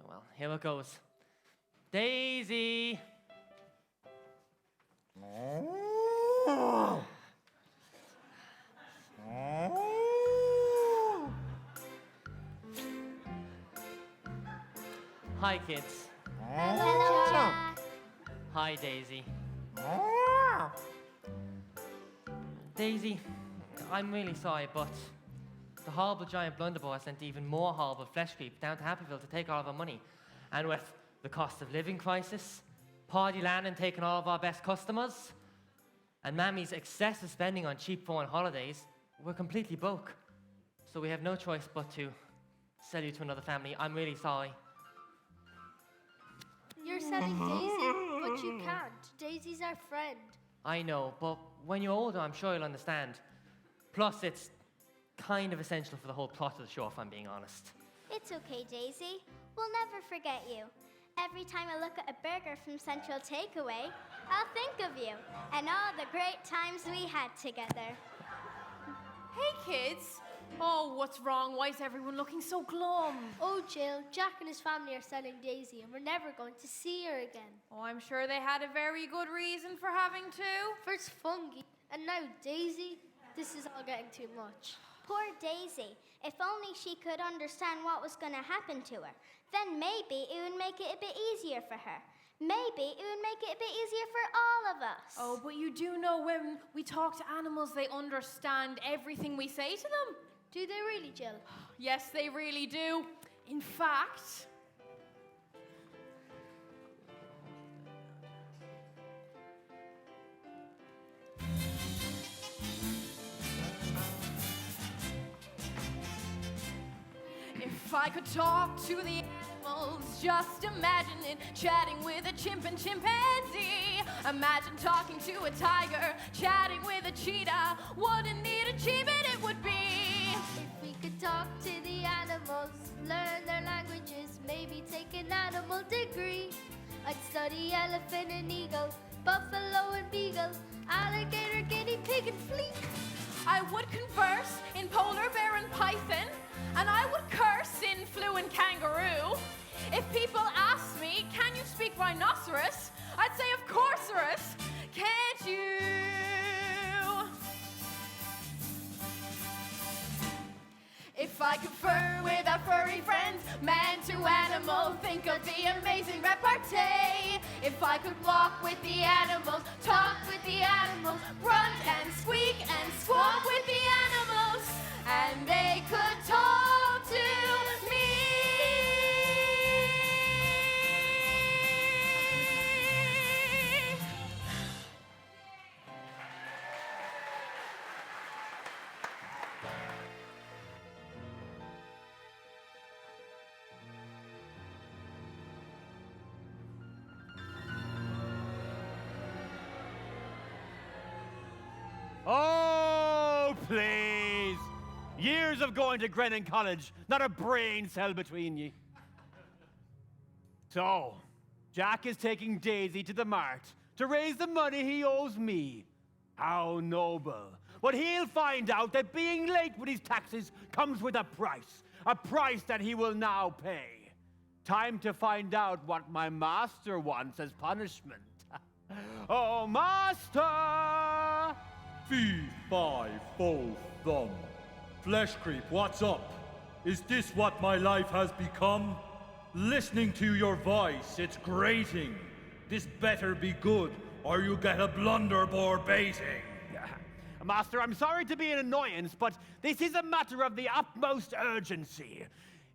[SPEAKER 7] Oh, well, here it goes. Daisy! Hi, kids.
[SPEAKER 6] Hello, Jack.
[SPEAKER 7] Hi, Daisy. Daisy, I'm really sorry, but the horrible giant blunderbore has sent even more horrible Fleshcreep down to Happyville to take all of our money. And with the cost of living crisis, Party Landon taking all of our best customers, and Mammy's excessive spending on cheap foreign holidays, we're completely broke. So we have no choice but to sell you to another family. I'm really sorry.
[SPEAKER 13] You're selling Daisy, but you can't. Daisy's our friend.
[SPEAKER 7] I know, but when you're older, I'm sure you'll understand. Plus, it's kind of essential for the whole plot of the show, if I'm being honest.
[SPEAKER 13] It's okay, Daisy. We'll never forget you. Every time I look at a burger from Central Takeaway, I'll think of you and all the great times we had together.
[SPEAKER 6] Hey, kids. Oh, what's wrong? Why is everyone looking so glum?
[SPEAKER 13] Oh, Jill, Jack and his family are selling Daisy, and we're never going to see her again.
[SPEAKER 6] Oh, I'm sure they had a very good reason for having to.
[SPEAKER 13] First fungi, and now Daisy. This is all getting too much.
[SPEAKER 14] Poor Daisy. If only she could understand what was going to happen to her, then maybe it would make it a bit easier for her. Maybe it would make it a bit easier for all of us.
[SPEAKER 6] Oh, but you do know when we talk to animals, they understand everything we say to them.
[SPEAKER 13] Do they really, Jill?
[SPEAKER 6] Yes, they really do. In fact,
[SPEAKER 3] If I could talk to the animals, just imagine it, chatting with a chimp and chimpanzee. Imagine talking to a tiger, chatting with a cheetah. What a neat achievement it would be.
[SPEAKER 14] If we could talk to the animals, learn their languages, maybe take an animal degree. I'd study elephant and eagle, buffalo and beagle, alligator, guinea pig and flea.
[SPEAKER 3] I would converse in polar bear and python, and I would curse in fluent kangaroo. If people ask me, can you speak rhinoceros? I'd say, of course, Russ. Can't you? If I could fur with our furry friends, man to animal, think of the amazing repartee. If I could walk with the animals, talk with the animals, grunt and squeak and squawk with the animals, and they could talk to me.
[SPEAKER 5] Oh, please. Years of going to Grennan College, not a brain cell between ye. So, Jack is taking Daisy to the mart to raise the money he owes me. How noble. But he'll find out that being late with his taxes comes with a price that he will now pay. Time to find out what my master wants as punishment. Oh, master!
[SPEAKER 1] Fee, fi, fo, fum. Fleshcreep, what's up? Is this what my life has become? Listening to your voice, it's grating. This better be good, or you get a blunderbore baiting.
[SPEAKER 5] Master, I'm sorry to be an annoyance, but this is a matter of the utmost urgency.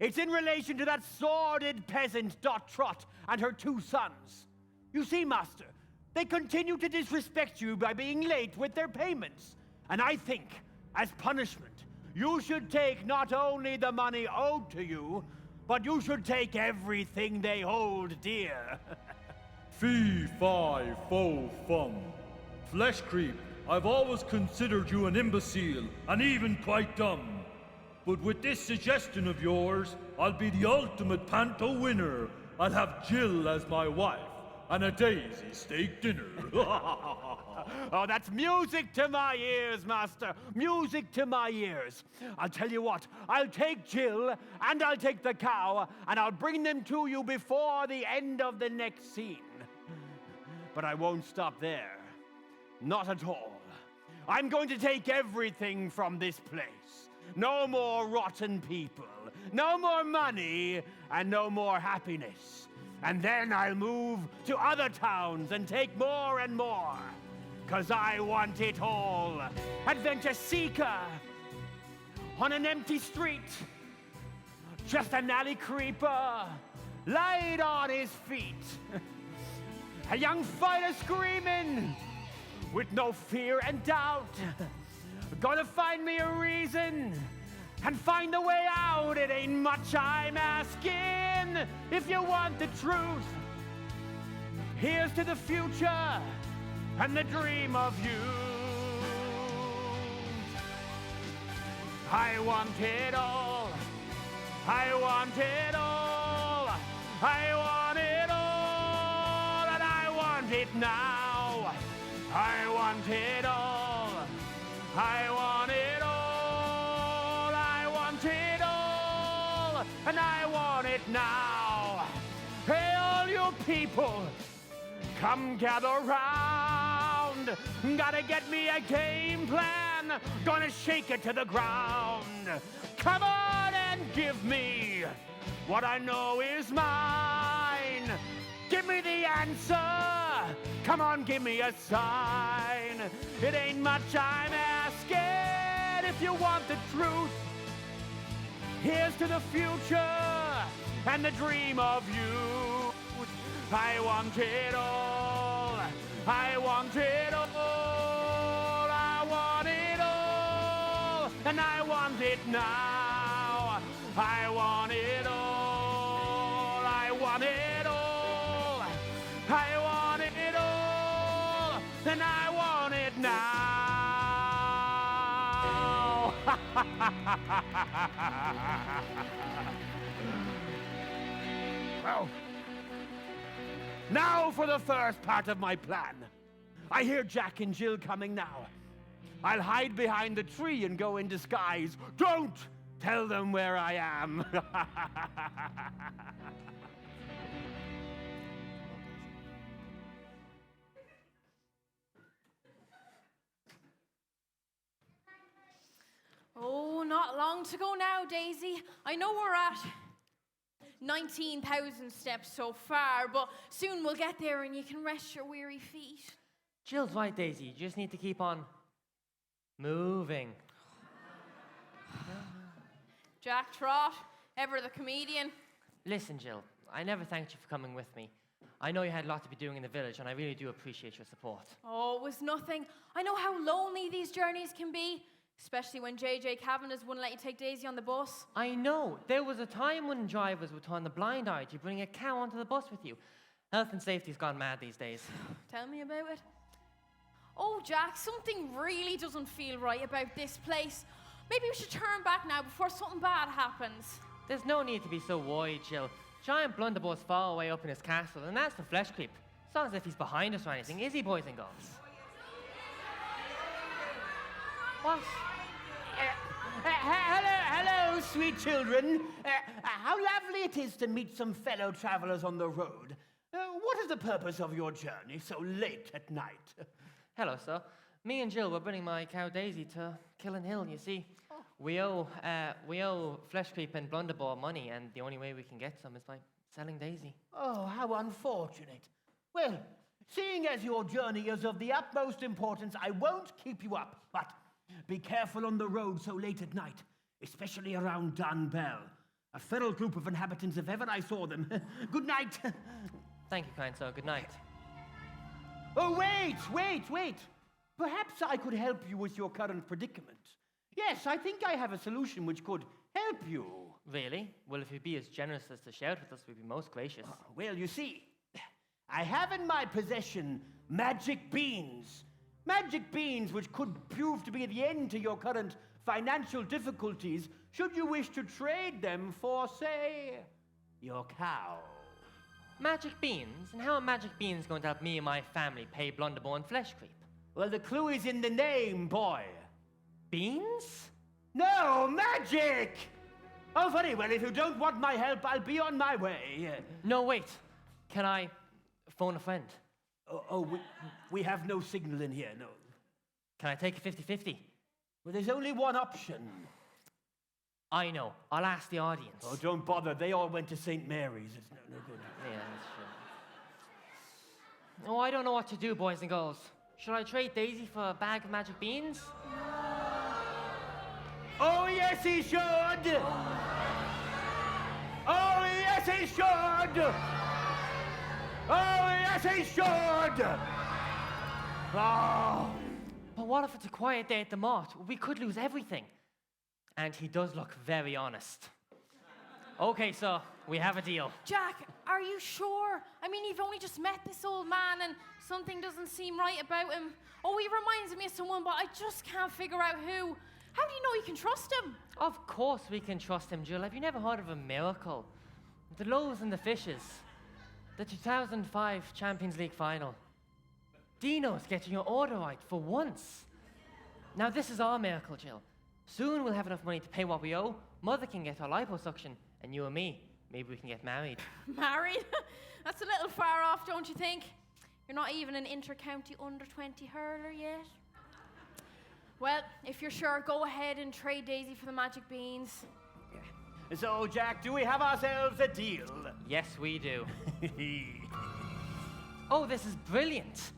[SPEAKER 5] It's in relation to that sordid peasant Dot Trot and her 2 sons. You see, Master, they continue to disrespect you by being late with their payments. And I think, as punishment, you should take not only the money owed to you, but you should take everything they hold dear.
[SPEAKER 1] Fee, fi, fo, fum. Fleshcreep, I've always considered you an imbecile, and even quite dumb. But with this suggestion of yours, I'll be the ultimate panto winner. I'll have Jill as my wife, and a Daisy steak dinner.
[SPEAKER 5] Oh, that's music to my ears, Master. Music to my ears. I'll tell you what, I'll take Jill, and I'll take the cow, and I'll bring them to you before the end of the next scene. But I won't stop there. Not at all. I'm going to take everything from this place. No more rotten people, no more money, and no more happiness. And then I'll move to other towns and take more and more. 'Cause I want it all. Adventure seeker on an empty street. Just an alley creeper laid on his feet. A young fighter screaming with no fear and doubt. Gonna find me a reason and find the way out. It ain't much I'm asking. If you want the truth, here's to the future and the dream of you. I want it all. I want it all. I want it all. And I want it now. I want it all. I want it all. I want it all. And I want it now. Hey, all you people, come gather round. Gotta get me a game plan. Gonna shake it to the ground. Come on and give me what I know is mine. Give me the answer. Come on, give me a sign. It ain't much I'm asking. If you want the truth, here's to the future and the dream of you. I want it all. I want it all. I want it all. and I want it now. I want it all. I want it all. I want it all, and I want it now. Well, now for the first part of my plan. I hear Jack and Jill coming now. I'll hide behind the tree and go in disguise. Don't tell them where I am.
[SPEAKER 6] Oh, not long to go now, Daisy. I know we're at 19,000 steps so far, but soon we'll get there and you can rest your weary feet.
[SPEAKER 7] Jill's right, Daisy. You just need to keep on moving.
[SPEAKER 6] Jack Trot, ever the comedian.
[SPEAKER 7] Listen, Jill, I never thanked you for coming with me. I know you had a lot to be doing in the village, and I really do appreciate your support.
[SPEAKER 6] Oh, it was nothing. I know how lonely these journeys can be, especially when J.J. Cavendish wouldn't let you take Daisy on the bus.
[SPEAKER 7] I know. There was a time when drivers would turn the blind eye to bring a cow onto the bus with you. Health and safety's gone mad these days.
[SPEAKER 6] Tell me about it. Oh, Jack, something really doesn't feel right about this place. Maybe we should turn back now before something bad happens.
[SPEAKER 7] There's no need to be so worried, Jill. Giant Blunderbuss far away up in his castle, and that's the Fleshcreep. It's not as if he's behind us or anything, is he, boys and girls? What?
[SPEAKER 5] Hello, sweet children. How lovely it is to meet some fellow travelers on the road. What is the purpose of your journey so late at night?
[SPEAKER 7] Hello, sir. Me and Jill were bringing my cow Daisy to Killen Hill, you see. We owe Fleshcreep and Blunderbore money, and the only way we can get some is by selling Daisy.
[SPEAKER 5] Oh, how unfortunate. Well, seeing as your journey is of the utmost importance, I won't keep you up, but be careful on the road so late at night, especially around Dunbell. A feral group of inhabitants if ever I saw them. Good night.
[SPEAKER 7] Thank you, kind sir. Good night.
[SPEAKER 5] Oh, wait. Perhaps I could help you with your current predicament. Yes, I think I have a solution which could help you.
[SPEAKER 7] Really? Well, if you'd be as generous as to share it with us, we'd be most gracious.
[SPEAKER 5] Well, you see, I have in my possession magic beans. Magic beans which could prove to be the end to your current financial difficulties should you wish to trade them for, say, your cow.
[SPEAKER 7] Magic beans? And how are magic beans going to help me and my family pay Blunderbore and Fleshcreep?
[SPEAKER 5] Well, the clue is in the name, boy.
[SPEAKER 7] Beans?
[SPEAKER 5] No, magic! Oh, very well. If you don't want my help, I'll be on my way.
[SPEAKER 7] No, wait. Can I phone a friend?
[SPEAKER 5] We have no signal in here, no.
[SPEAKER 7] Can I take a 50-50?
[SPEAKER 5] Well, there's only one option.
[SPEAKER 7] I know. I'll ask the audience.
[SPEAKER 5] Oh, don't bother. They all went to St. Mary's. It's no good.
[SPEAKER 7] Yeah, that's true. Oh, I don't know what to do, boys and girls. Should I trade Daisy for a bag of magic beans?
[SPEAKER 5] Oh, yes, he should! Oh, yes, he should! Oh, yes, he should! Oh.
[SPEAKER 7] But what if it's a quiet day at the mart? We could lose everything. And he does look very honest. Okay, so we have a deal.
[SPEAKER 6] Jack, are you sure? I mean, you've only just met this old man and something doesn't seem right about him. Oh, he reminds me of someone, but I just can't figure out who. How do you know you can trust him?
[SPEAKER 7] Of course we can trust him, Jill. Have you never heard of a miracle? The loaves and the fishes. The 2005 Champions League final. Dino's getting your order right for once. Now this is our miracle, Jill. Soon we'll have enough money to pay what we owe. Mother can get her liposuction, and you and me, maybe we can get married.
[SPEAKER 6] Married? That's a little far off, don't you think? You're not even an inter-county under-20 hurler yet. Well, if you're sure, go ahead and trade Daisy for the magic beans.
[SPEAKER 5] So, Jack, do we have ourselves a deal?
[SPEAKER 7] Yes, we do. Oh, this is brilliant.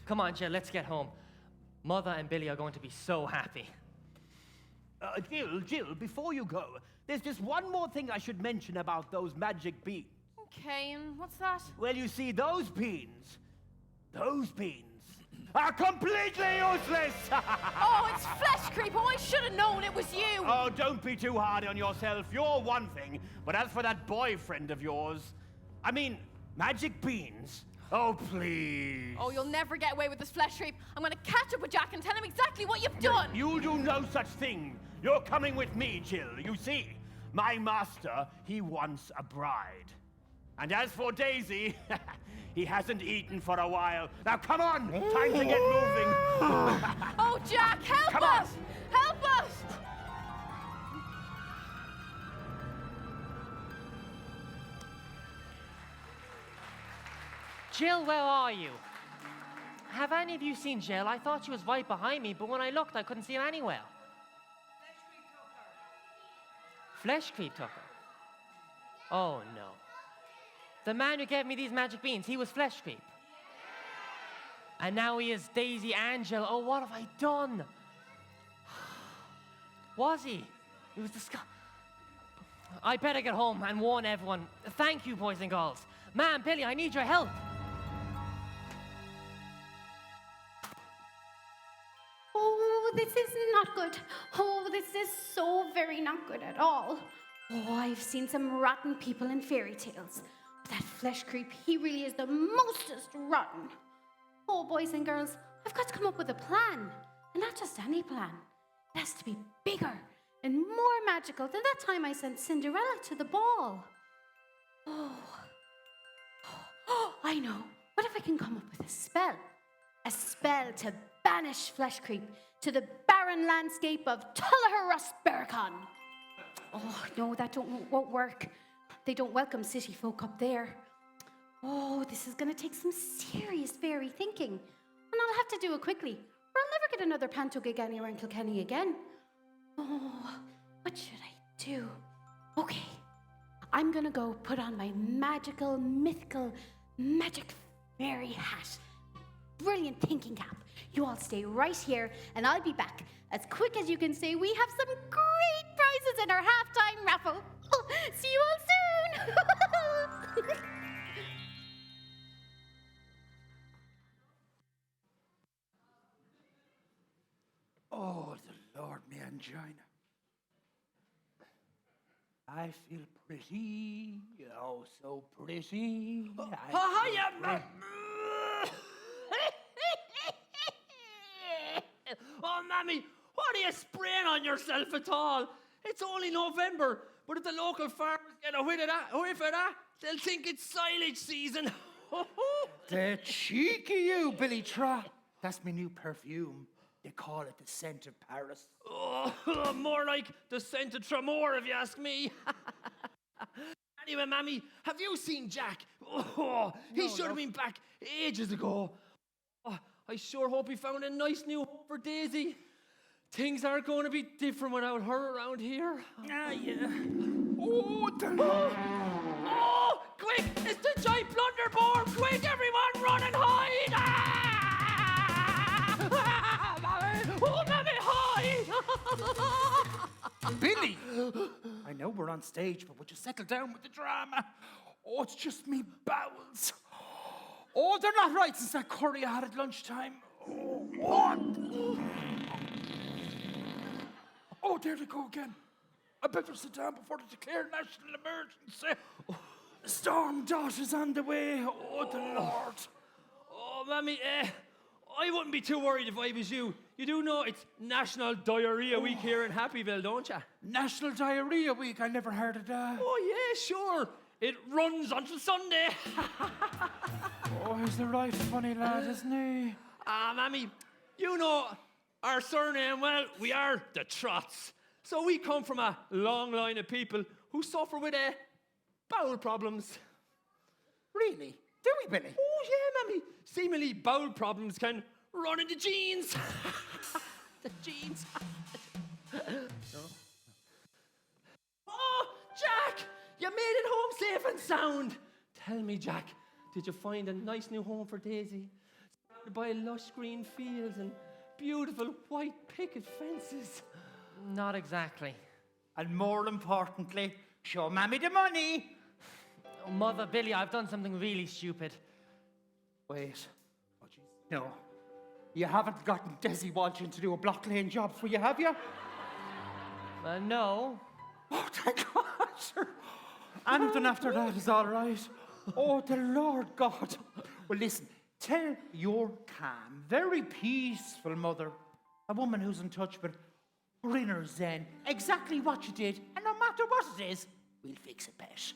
[SPEAKER 7] Come on, Jill, let's get home. Mother and Billy are going to be so happy.
[SPEAKER 5] Jill, before you go, there's just one more thing I should mention about those magic beans.
[SPEAKER 6] Okay, and what's that?
[SPEAKER 5] Well, you see, those beans, are completely useless!
[SPEAKER 6] Oh, it's Fleshcreep. Oh, I should have known it was you.
[SPEAKER 5] Oh, don't be too hard on yourself. You're one thing, but as for that boyfriend of yours, I mean, magic beans? Oh, please.
[SPEAKER 6] Oh, you'll never get away with this, Fleshcreep. I'm going to catch up with Jack and tell him exactly what you've done.
[SPEAKER 5] You'll do no such thing. You're coming with me, Jill. You see, my master, he wants a bride. And as for Daisy, he hasn't eaten for a while. Now, come on! Time to get moving.
[SPEAKER 6] Oh, Jack, help
[SPEAKER 5] Come
[SPEAKER 6] us!
[SPEAKER 5] on.
[SPEAKER 6] Help us!
[SPEAKER 7] Jill, where are you? Have any of you seen Jill? I thought she was right behind me, but when I looked, I couldn't see her anywhere. Fleshcreep took her. Oh, no. The man who gave me these magic beans, he was Fleshcreep. And now he is Daisy and Jill. Oh, what have I done? Was he? He was I better get home and warn everyone. Thank you, boys and girls. Ma'am, Billy, I need your help.
[SPEAKER 2] Oh, this is not good. Oh, this is so very not good at all. Oh, I've seen some rotten people in fairy tales. But that Fleshcreep, he really is the mostest rotten. Oh, boys and girls, I've got to come up with a plan. And not just any plan. It has to be bigger and more magical than that time I sent Cinderella to the ball. Oh, I know. What if I can come up with a spell? A spell to banish Fleshcreep to the barren landscape of Tullaharus-Bericon. Oh, no, that won't work. They don't welcome city folk up there. Oh, this is going to take some serious fairy thinking. And I'll have to do it quickly, or I'll never get another panto gig anywhere in Kilkenny again. Oh, what should I do? Okay, I'm going to go put on my magical, mythical, magic fairy hat. Brilliant thinking cap. You all stay right here, and I'll be back as quick as you can say we have some great prizes in our halftime raffle. Oh, see you all soon.
[SPEAKER 12] Oh, the Lord, me angina. I feel pretty, oh, so pretty.
[SPEAKER 4] Hiya, Oh, Mammy, what are you spraying on yourself at all? It's only November, but if the local farmers get a whiff of that, they'll think it's silage season.
[SPEAKER 12] The cheeky you, Billy Trot. That's my new perfume. They call it the scent of Paris.
[SPEAKER 4] Oh, more like the scent of Tremor, if you ask me. Anyway, Mammy, have you seen Jack? Oh, he should have been back ages ago. Oh, I sure hope he found a nice new home for Daisy. Things are going to be different without her around here.
[SPEAKER 12] Ah, yeah.
[SPEAKER 4] Oh, quick! It's the giant blunderboard! Quick, everyone, run and hide! Oh, Mammy, hide!
[SPEAKER 12] Billy! I know we're on stage, but would you settle down with the drama? Oh, it's just me bowels. Oh, they're not right since that curry I had at lunchtime. Oh, what? Oh, there they go again. I better sit down before they declare national emergency. Storm dot is on the way. Oh, the Lord.
[SPEAKER 4] Oh, Mammy, I wouldn't be too worried if I was you. You do know it's National Diarrhea Week here in Happyville, don't you?
[SPEAKER 12] National Diarrhea Week? I never heard of that.
[SPEAKER 4] Oh, yeah, sure. It runs until Sunday.
[SPEAKER 12] Oh, he's the right funny lad, isn't he?
[SPEAKER 4] Mammy, you know our surname, well, we are the Trots. So we come from a long line of people who suffer with bowel problems.
[SPEAKER 12] Really? Do we, Billy?
[SPEAKER 4] Oh, yeah, Mammy. Seemingly bowel problems can run in the genes. The genes. Oh, Jack! You made it home safe and sound. Tell me, Jack, did you find a nice new home for Daisy? Surrounded by lush green fields and beautiful white picket fences.
[SPEAKER 7] Not exactly.
[SPEAKER 12] And more importantly, show Mammy the money.
[SPEAKER 7] Oh, Mother, Billy, I've done something really stupid.
[SPEAKER 12] Wait. Oh, jeez. No. You haven't gotten Desi Walsh in to do a block lane job for you, have you?
[SPEAKER 7] No.
[SPEAKER 12] Oh, thank God, sir. Anything after that is all right. Oh, the Lord God. Well, listen, tell your calm, very peaceful mother, a woman who's in touch with her inner zen, exactly what you did, and no matter what it is, we'll fix it, pet.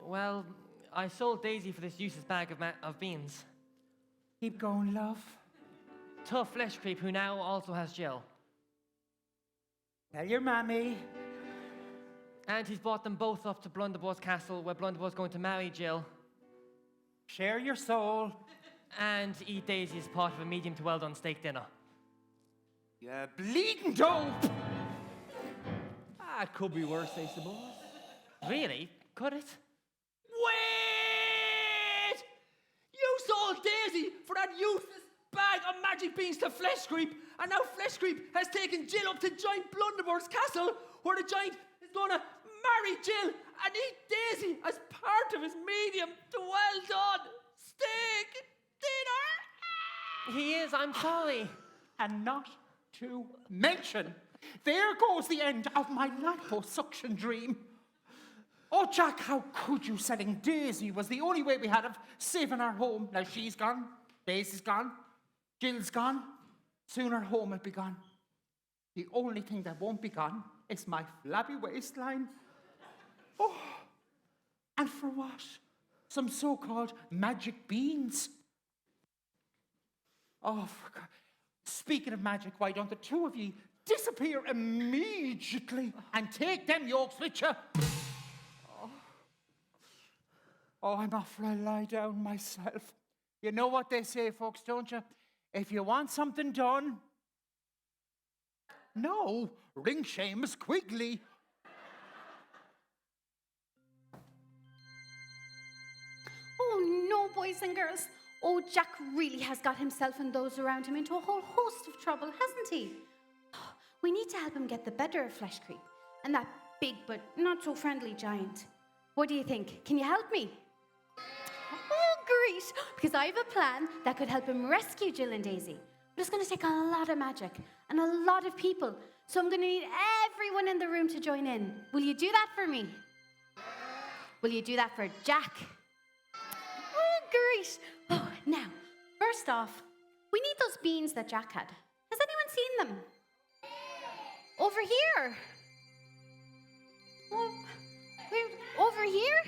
[SPEAKER 7] Well, I sold Daisy for this useless bag of beans.
[SPEAKER 12] Keep going, love.
[SPEAKER 7] Tough Fleshcreep, who now also has Jill.
[SPEAKER 12] Tell your mammy.
[SPEAKER 7] And he's brought them both up to Blunderbuss Castle, where Blunderbuss going to marry Jill.
[SPEAKER 12] Share your soul.
[SPEAKER 7] And eat Daisy as part of a medium to well-done steak dinner.
[SPEAKER 12] You bleeding dope!
[SPEAKER 4] It could be worse, I suppose.
[SPEAKER 7] Really? Could it?
[SPEAKER 4] Wait! You sold Daisy for that useless bag of magic beans to Fleshcreep, and now Fleshcreep has taken Jill up to Giant Blunderbuss Castle, where the giant is going to marry Jill and eat Daisy as part of his medium to well-done steak dinner.
[SPEAKER 7] He is, I'm sorry.
[SPEAKER 12] And not to mention, there goes the end of my liposuction dream. Oh, Jack, how could you? Selling Daisy was the only way we had of saving our home. Now she's gone, Daisy's gone, Jill's gone. Soon our home will be gone. The only thing that won't be gone is my flabby waistline. Oh, and for what? Some so-called magic beans. Oh, for God. Speaking of magic, why don't the two of you disappear immediately and take them yolks with you? Oh, I'm off for a lie down myself. You know what they say, folks, don't you? If you want something done, no, ring Seamus Quigley.
[SPEAKER 2] Oh no, boys and girls. Oh, Jack really has got himself and those around him into a whole host of trouble, hasn't he? We need to help him get the better of Fleshcreep and that big but not so friendly giant. What do you think? Can you help me? Oh, great! Because I have a plan that could help him rescue Jill and Daisy. But it's going to take a lot of magic and a lot of people. So I'm going to need everyone in the room to join in. Will you do that for me? Will you do that for Jack? Oh, great! Oh, now, first off, we need those beans that Jack had. Has anyone seen them? Over here. Oh, over here?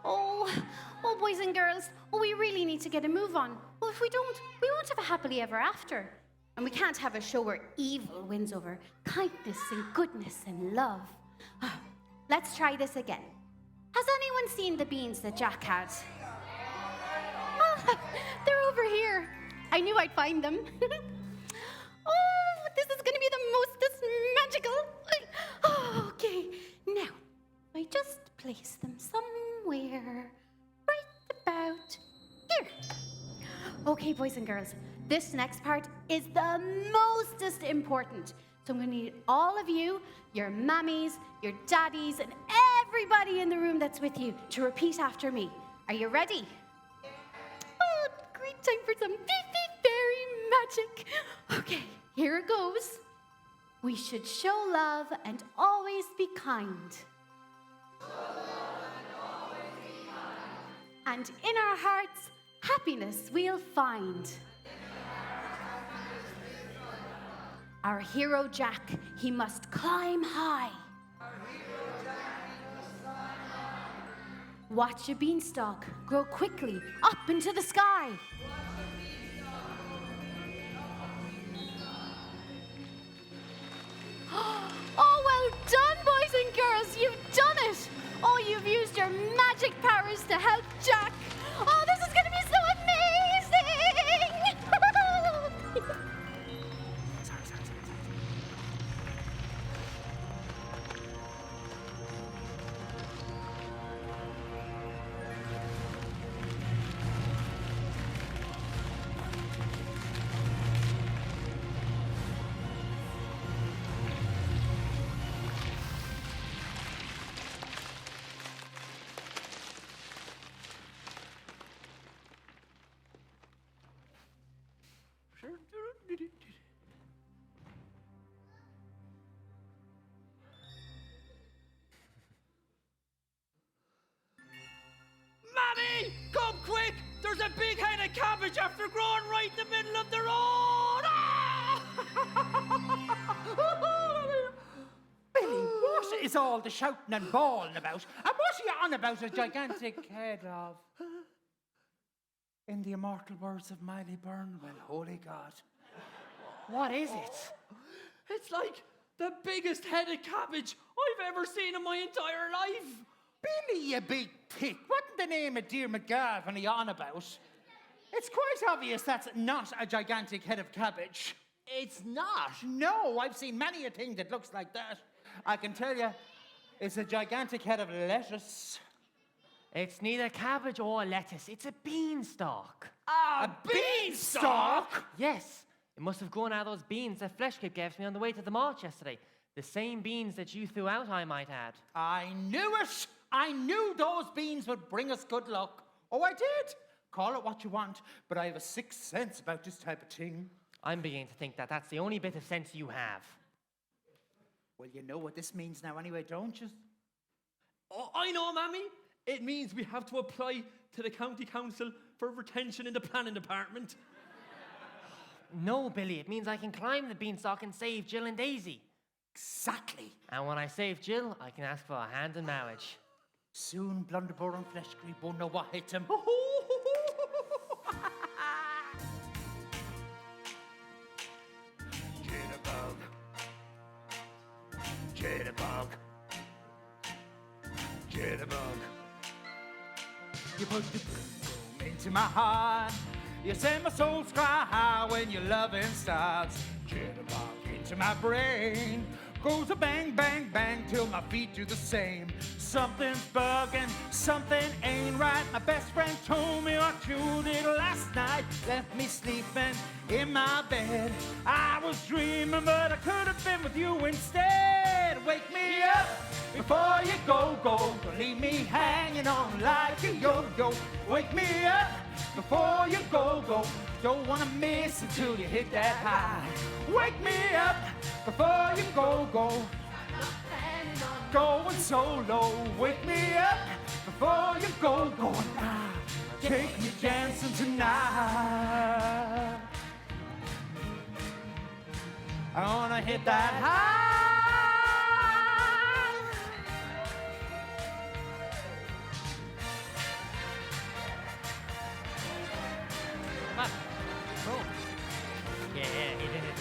[SPEAKER 2] Oh, boys and girls. Oh, we really need to get a move on. Well, if we don't, we won't have a happily ever after. And we can't have a show where evil wins over kindness and goodness and love. Let's try this again. Has anyone seen the beans that Jack had? Oh, they're over here. I knew I'd find them. Oh, this is going to be the most magical. Oh, okay, now, I just place them somewhere right about here. Okay, boys and girls, this next part is the mostest important. So I'm going to need all of you, your mammies, your daddies, and everybody in the room that's with you to repeat after me. Are you ready? Oh, great time for some beefy fairy magic. Okay, here it goes. We should show love and always be kind. And in our hearts, happiness we'll find. Our hero Jack, he must climb high. Watch a beanstalk grow quickly up into the sky. Oh, well done, boys and girls. You've done it. Oh, you've used your magic powers to help Jack. Oh, this is going to be so amazing.
[SPEAKER 4] There's a big head of cabbage after growing right in the middle of the road! Ah!
[SPEAKER 12] Billy, what is all the shouting and bawling about? And what are you on about a gigantic head of? In the immortal words of Miley Burnwell, holy God. What is it?
[SPEAKER 4] It's like the biggest head of cabbage I've ever seen in my entire life.
[SPEAKER 12] Billy, you big prick. What in the name of dear McGarvin are you on about? It's quite obvious that's not a gigantic head of cabbage.
[SPEAKER 4] It's not.
[SPEAKER 12] No, I've seen many a thing that looks like that. I can tell you, it's a gigantic head of lettuce.
[SPEAKER 7] It's neither cabbage or lettuce. It's a beanstalk.
[SPEAKER 12] A beanstalk?
[SPEAKER 7] Yes. It must have grown out of those beans that Fleshcreep gave me on the way to the march yesterday. The same beans that you threw out, I might add.
[SPEAKER 12] I knew it. I knew those beans would bring us good luck. Oh, I did. Call it what you want, but I have a sixth sense about this type of thing.
[SPEAKER 7] I'm beginning to think that that's the only bit of sense you have.
[SPEAKER 12] Well, you know what this means now anyway, don't you?
[SPEAKER 4] Oh, I know, Mammy. It means we have to apply to the county council for retention in the planning department.
[SPEAKER 7] No, Billy, it means I can climb the beanstalk and save Jill and Daisy.
[SPEAKER 12] Exactly.
[SPEAKER 7] And when I save Jill, I can ask for a hand in marriage.
[SPEAKER 12] Soon Blunderbore and Fleshcreep won't know what hit him.
[SPEAKER 1] Jitterbug. Jitterbug.
[SPEAKER 12] You put the boom into my heart. You send my soul's cry high when your loving starts. Jitterbug into my brain. Goes a bang, bang, bang till my feet do the same. Something's bugging, something ain't right. My best friend told me what you did last night. Left me sleeping in my bed. I was dreaming, but I could have been with you instead. Wake me up before you go. Don't leave me hanging on like a yo-yo. Wake me up before you go. Don't wanna miss until you hit that high. Wake me up before you go. Going solo. Wake me up before you go. Now. Take me dancing tonight. I wanna hit that high.
[SPEAKER 7] Cool. Yeah, he did it.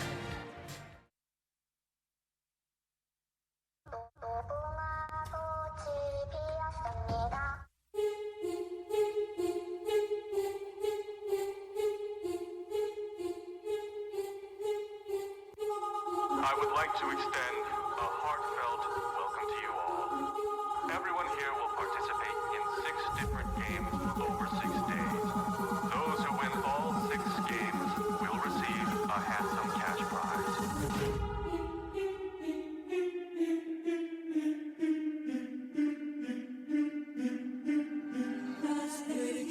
[SPEAKER 15] I would like to extend a heartfelt welcome to you all. Everyone here will participate in 6 different games over 6 days. Those who win all 6 games will receive a handsome cash prize.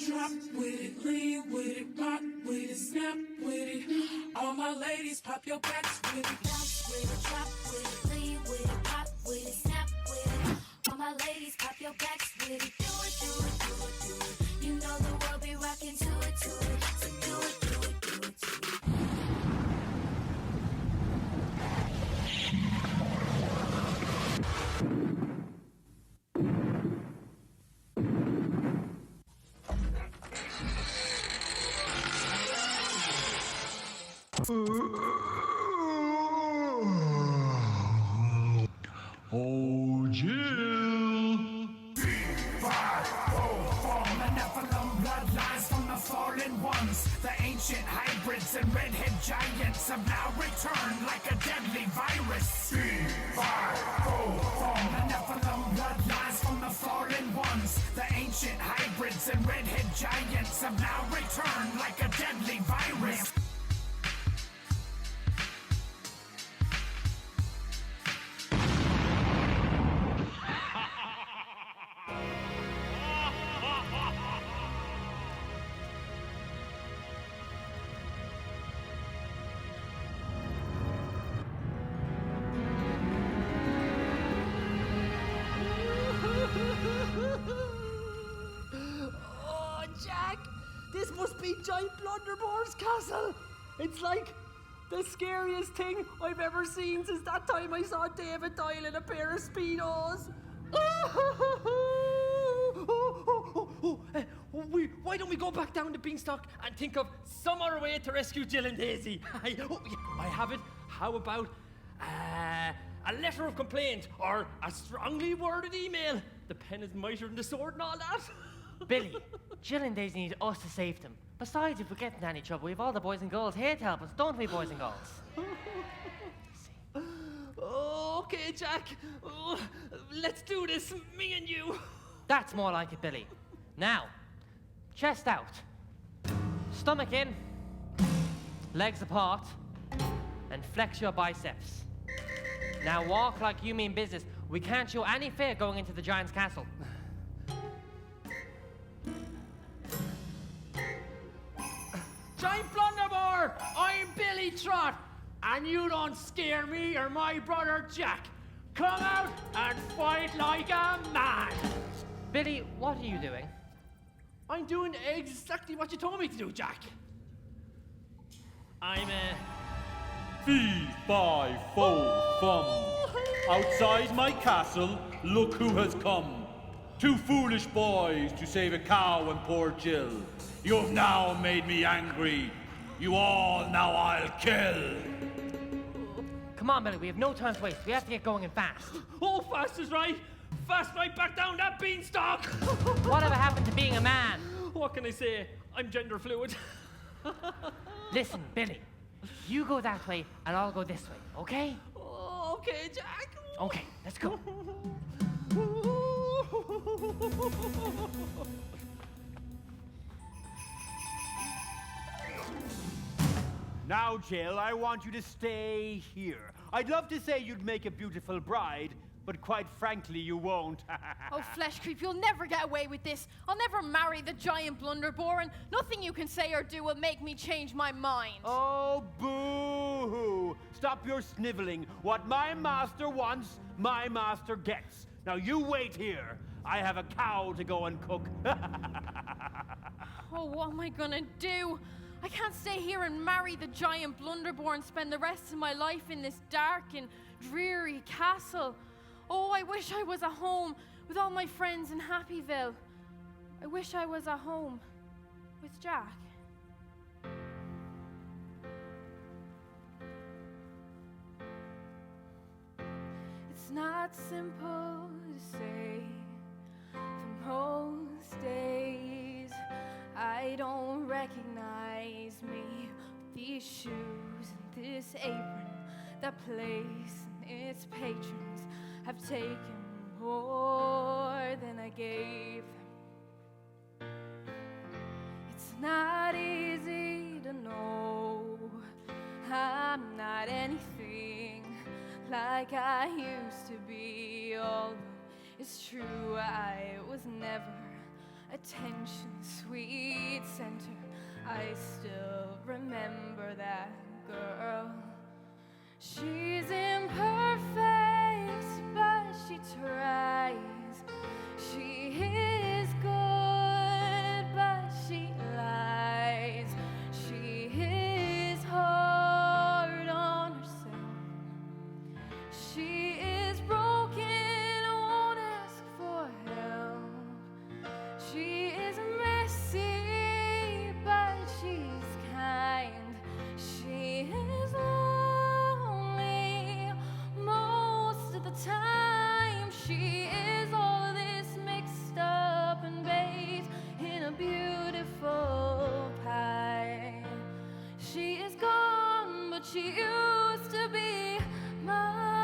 [SPEAKER 16] Drop with it, lean with it, rock with it, snap with it. All my ladies, pop your backs with it.
[SPEAKER 14] Bounce with it, drop with it, lean with it, pop with it, snap with it. All my ladies, pop your backs with it. Do it, do it, do it, do it. You know the world be rocking to it, to it. So do it, do it, do it, do it.
[SPEAKER 1] Oh, Jill.
[SPEAKER 16] From the Nephilim bloodlines from the fallen ones. The ancient hybrids and redhead giants have now returned like a deadly virus. From the Nephilim bloodlines from the fallen ones. The ancient hybrids and redhead giants have now returned like a deadly virus.
[SPEAKER 4] Oh, Jack, this must giant blunderbore's castle. It's like the scariest thing I've ever seen since that time I saw David Doyle in a pair of Speedos. Why don't we go back down to Beanstalk and think of some other way to rescue Jill and Daisy? I have it. How about a letter of complaint or a strongly worded email? The pen is mightier than the sword and all that.
[SPEAKER 7] Billy, Jill and Daisy need us to save them. Besides, if we get into any trouble, we have all the boys and girls here to help us, don't we, boys and girls?
[SPEAKER 4] Okay, Jack. Let's do this, me and you.
[SPEAKER 7] That's more like it, Billy. Now, chest out, stomach in, legs apart, and flex your biceps. Now walk like you mean business. We can't show any fear going into the giant's castle.
[SPEAKER 4] Giant Blunderbore, I'm Billy Trot, and you don't scare me or my brother Jack. Come out and fight like a man.
[SPEAKER 7] Billy, what are you doing?
[SPEAKER 4] I'm doing exactly what you told me to do, Jack. I'm
[SPEAKER 1] Fee, fi, fo, fum. Outside my castle, look who has come. Two foolish boys to save a cow and poor Jill. You have now made me angry. You all now I'll kill.
[SPEAKER 7] Come on, Billy, we have no time to waste. We have to get going and fast.
[SPEAKER 4] Oh, fast is right. Fast right back down that beanstalk.
[SPEAKER 7] Whatever happened to being a man?
[SPEAKER 4] What can I say? I'm gender fluid.
[SPEAKER 7] Listen, Billy, you go that way and I'll go this way, okay?
[SPEAKER 4] Oh, okay, Jack.
[SPEAKER 7] Okay, let's go.
[SPEAKER 5] Now, Jill, I want you to stay here. I'd love to say you'd make a beautiful bride, but quite frankly, you won't.
[SPEAKER 6] Oh, Fleshcreep, you'll never get away with this. I'll never marry the giant blunderbore, and nothing you can say or do will make me change my mind.
[SPEAKER 5] Oh, boo-hoo. Stop your sniveling. What my master wants, my master gets. Now, you wait here. I have a cow to go and cook.
[SPEAKER 6] Oh, what am I gonna do? I can't stay here and marry the giant blunderbore and spend the rest of my life in this dark and dreary castle. Oh, I wish I was at home with all my friends in Happyville. I wish I was at home with Jack. It's not simple to say. For most days, I don't recognize me with these shoes and this apron. That place and its patrons have taken more than I gave them. It's not easy to know I'm not anything like I used to be. Although it's true, I was never attention's sweet center. I still remember that girl. She's imperfect, but she tries. She is good, but she lies. She is hard on herself. She is broken, won't ask for help. She is messy, but she's kind. She is lonely most of the time. She is all this mixed up and baked in a beautiful pie. She is gone, but she used to be mine.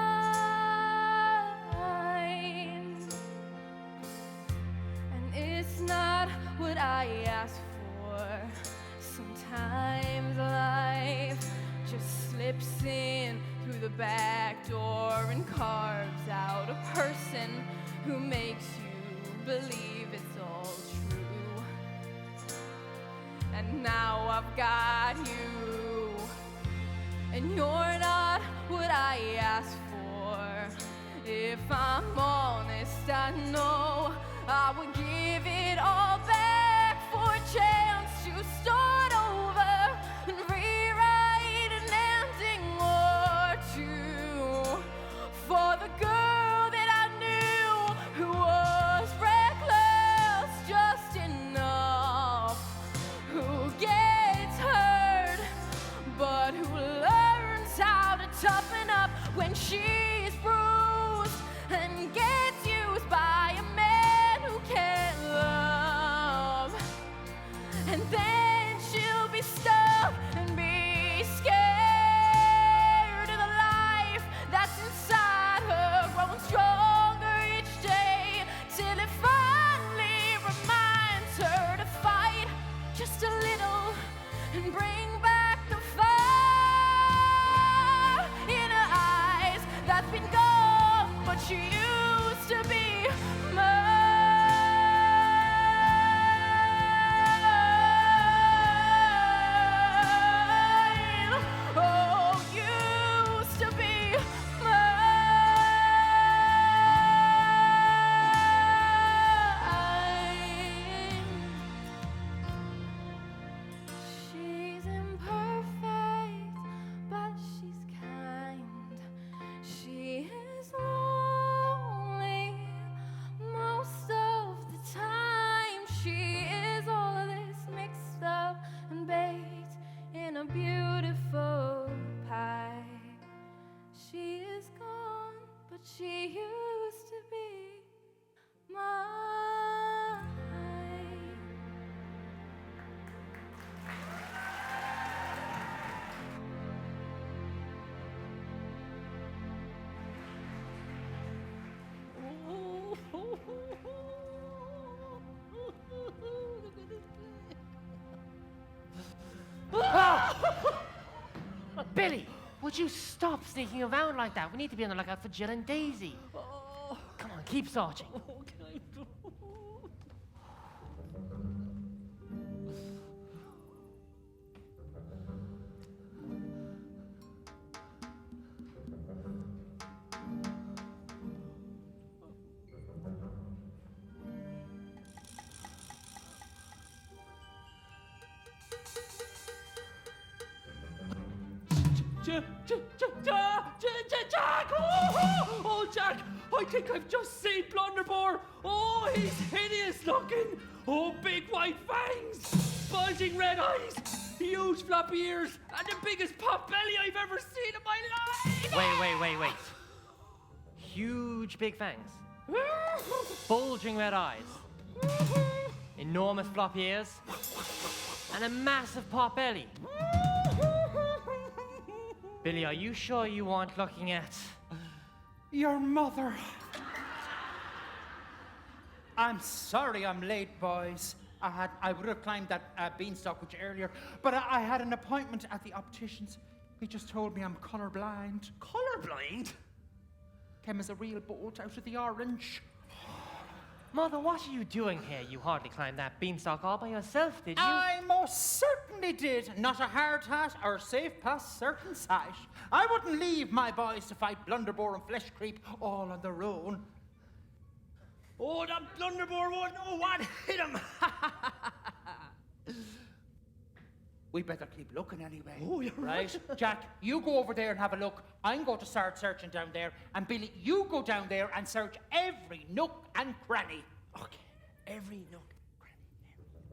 [SPEAKER 6] And it's not what I asked for. Sometimes life just slips in through the back door and carves out a person who makes you believe it's all true. And now I've got you, and you're not what I asked for. If I'm honest, I know I would give it all back for a chance to start
[SPEAKER 3] when she's bruised and gets used by a man who can't love. And then she'll be stuck and be scared of the life that's inside her, growing stronger each day till it finally reminds her to fight just a little and bring back the fire in her eyes that's been gone, but she used to be mine. Oh, used to be mine. She's imperfect, but she's kind. She is lonely most of the time. She is all of this mixed up and baked in a beautiful pie. She is gone, but she used to be mine.
[SPEAKER 7] Billy, would you stop sneaking around like that? We need to be on the lookout for Jill and Daisy. Come on, keep searching.
[SPEAKER 4] Jack! Oh, Jack! I think I've just seen Blunderbore. Oh, he's hideous looking. Oh, big white fangs, bulging red eyes, huge floppy ears, and the biggest pot belly I've ever seen in my life.
[SPEAKER 7] Wait. Huge big fangs. Bulging red eyes. Enormous floppy ears. And a massive pot belly. Billy, are you sure you aren't looking at...
[SPEAKER 12] Your mother. I'm sorry I'm late, boys. I would have climbed that beanstalk with you earlier, but I had an appointment at the optician's. He just told me I'm colorblind.
[SPEAKER 4] Colorblind?
[SPEAKER 12] Came as a real bolt out of the orange.
[SPEAKER 7] Mother, what are you doing here? You hardly climbed that beanstalk all by yourself, did you?
[SPEAKER 12] I most certainly did. Not a hard hat or safe past certain sight. I wouldn't leave my boys to fight Blunderbore and Fleshcreep all on their own.
[SPEAKER 4] Oh, that Blunderbore won't know what hit him.
[SPEAKER 12] We better keep looking anyway.
[SPEAKER 4] Oh, you're right.
[SPEAKER 12] Jack, you go over there and have a look. I'm going to start searching down there. And Billy, you go down there and search every nook and cranny.
[SPEAKER 4] Okay, every nook, cranny, every nook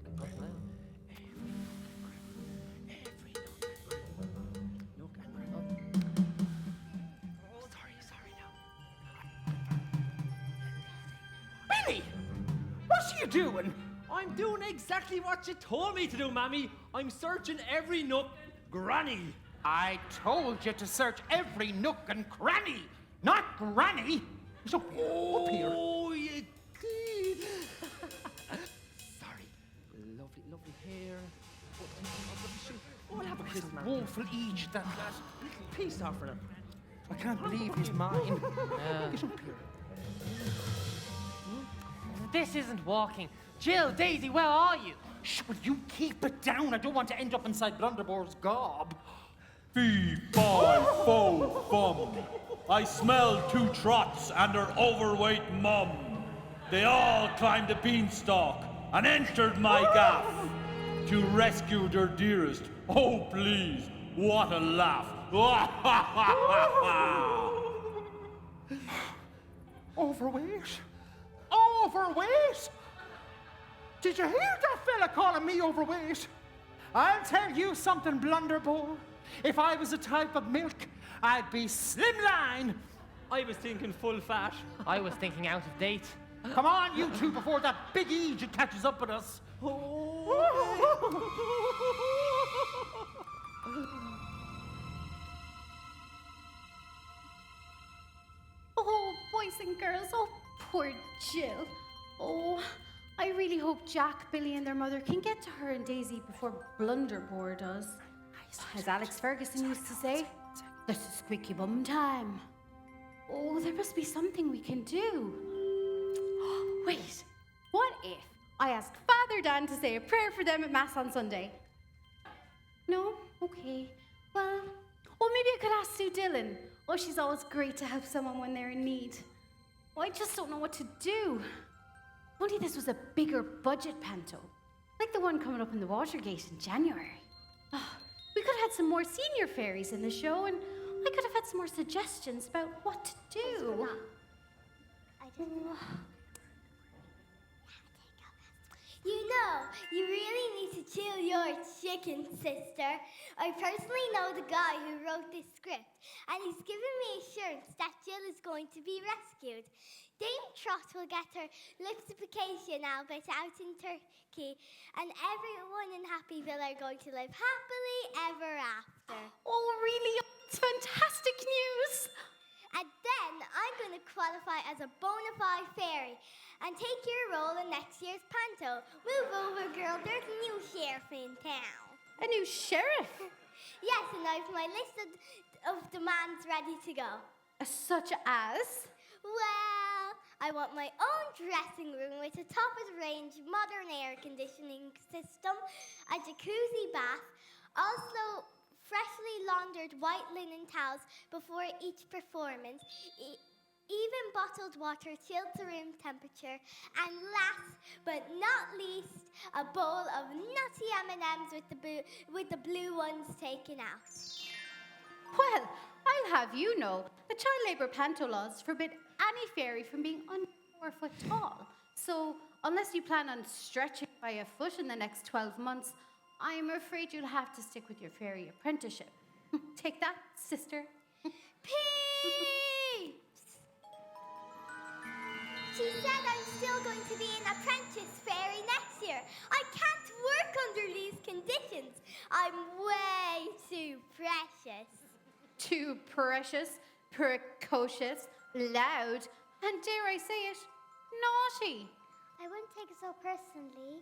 [SPEAKER 4] and cranny.
[SPEAKER 12] Billy! What are you doing?
[SPEAKER 4] I'm doing exactly what you told me to do, Mammy. I'm searching every nook and granny.
[SPEAKER 12] I told you to search every nook and cranny, not granny. It's up here.
[SPEAKER 4] Oh, you did. Sorry. Lovely hair. Oh, I'll have a kiss, man.
[SPEAKER 12] Woeful age, that
[SPEAKER 4] little piece off for them.
[SPEAKER 12] I can't believe he's mine. Get up here.
[SPEAKER 7] This isn't walking. Jill, Daisy, where are you?
[SPEAKER 12] Shh, will you keep it down? I don't want to end up inside Blunderbore's gob.
[SPEAKER 1] Fee, fi, fo, fum. I smell 2 trots and her overweight mum. They all climbed the beanstalk and entered my gaff to rescue their dearest. Oh, please, what a laugh.
[SPEAKER 12] Overweight? Overweight? Did you hear that fella calling me overweight? I'll tell you something, blunderbore. If I was a type of milk, I'd be slimline.
[SPEAKER 4] I was thinking full fat.
[SPEAKER 7] I was thinking out of date.
[SPEAKER 12] Come on, you two, before that big Egypt catches up with us.
[SPEAKER 2] Oh, boys and girls, oh, poor Jill. Oh, I really hope Jack, Billy, and their mother can get to her and Daisy before Blunderbore does. As Alex Ferguson used to say, this is squeaky bum time. Oh, there must be something we can do. Wait, what if I asked Father Dan to say a prayer for them at Mass on Sunday? No? Okay. Well, maybe I could ask Sue Dillon. Oh, she's always great to help someone when they're in need. Oh, I just don't know what to do. Only this was a bigger budget panto, like the one coming up in the Watergate in January. Oh, we could have had some more senior fairies in the show, and I could have had some more suggestions about what to do.
[SPEAKER 13] You know, you really need to chill your chicken, sister. I personally know the guy who wrote this script, and he's given me assurance that Jill is going to be rescued. Dame Trot will get her lixification albert out in Turkey, and everyone in Happyville are going to live happily ever after.
[SPEAKER 2] Oh, really? It's fantastic news!
[SPEAKER 13] And then I'm going to qualify as a bona fide fairy and take your role in next year's panto. Move over, girl. There's a new sheriff in town.
[SPEAKER 2] A new sheriff?
[SPEAKER 13] Yes, and I've my list of demands ready to go.
[SPEAKER 2] Such as?
[SPEAKER 13] Well, I want my own dressing room with a top-of-the-range modern air conditioning system, a jacuzzi bath, also freshly laundered white linen towels before each performance, even bottled water chilled to room temperature, and last but not least, a bowl of nutty M&Ms with the blue ones taken out.
[SPEAKER 2] Well, I'll have you know, the child labour panto laws forbid any fairy from being under 4 foot tall. So, unless you plan on stretching by a foot in the next 12 months, I'm afraid you'll have to stick with your fairy apprenticeship. Take that, sister.
[SPEAKER 13] Peeps! She said I'm still going to be an apprentice fairy next year. I can't work under these conditions. I'm way too precious.
[SPEAKER 2] Too precious, precocious, loud, and dare I say it, naughty.
[SPEAKER 14] I wouldn't take it so personally.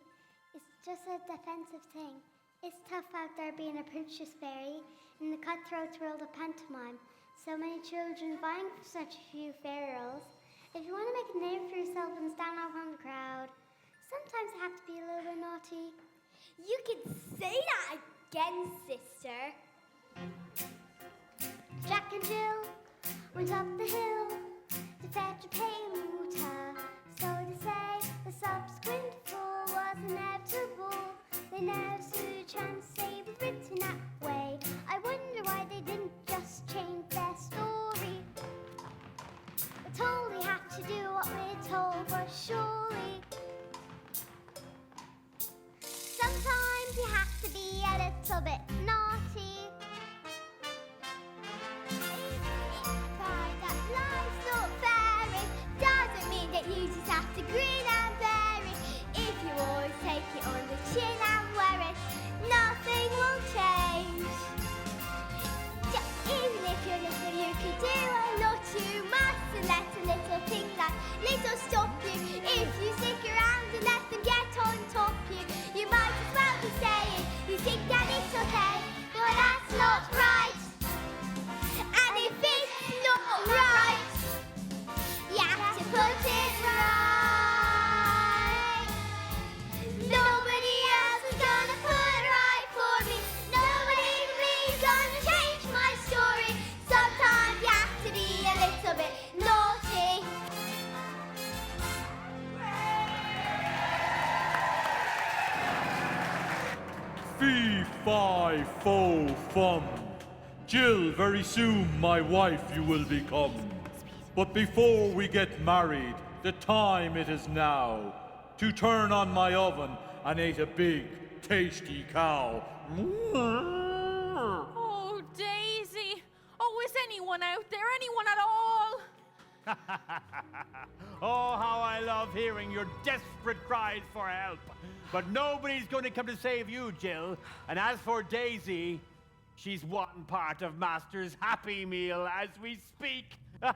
[SPEAKER 14] It's just a defensive thing. It's tough out there being a princess fairy in the cutthroat world of pantomime. So many children vying for such a few fairy roles. If you want to make a name for yourself and stand out from the crowd, sometimes you have to be a little bit naughty.
[SPEAKER 13] You can say that again, sister.
[SPEAKER 14] Jack and Jill went up the hill to fetch a paymuta. So to say, the subsequent fall was inevitable. They never stood a chance, save it written that way. I wonder why they didn't just change their story. We're told we have to do what we're told, but surely sometimes you have to be a little bit naughty.
[SPEAKER 13] Pride that life's not fair, it doesn't mean that you just have to grin and bear it. If you always take it on the chin and wear it, nothing will change. Just even if you're little, you can do a lot. You mustn't let a little thing like little stop you. If you stick around and let them get on top you might as well be saying you think that it's okay, but that's not right. And if it's not right, you have to put it right. Nobody else is gonna put it right for me. Nobody but me is gonna change my story. Sometimes you have to be a little bit naughty.
[SPEAKER 1] Fee, fi, fo, fum. Jill, very soon my wife you will become. But before we get married, the time it is now. to turn on my oven and ate a big, tasty cow.
[SPEAKER 6] Oh, Daisy. Oh, is anyone out there? Anyone at all?
[SPEAKER 5] Oh, how I love hearing your desperate cries for help. But nobody's going to come to save you, Jill. And as for Daisy, she's one part of Master's Happy Meal as we speak.
[SPEAKER 6] Oh,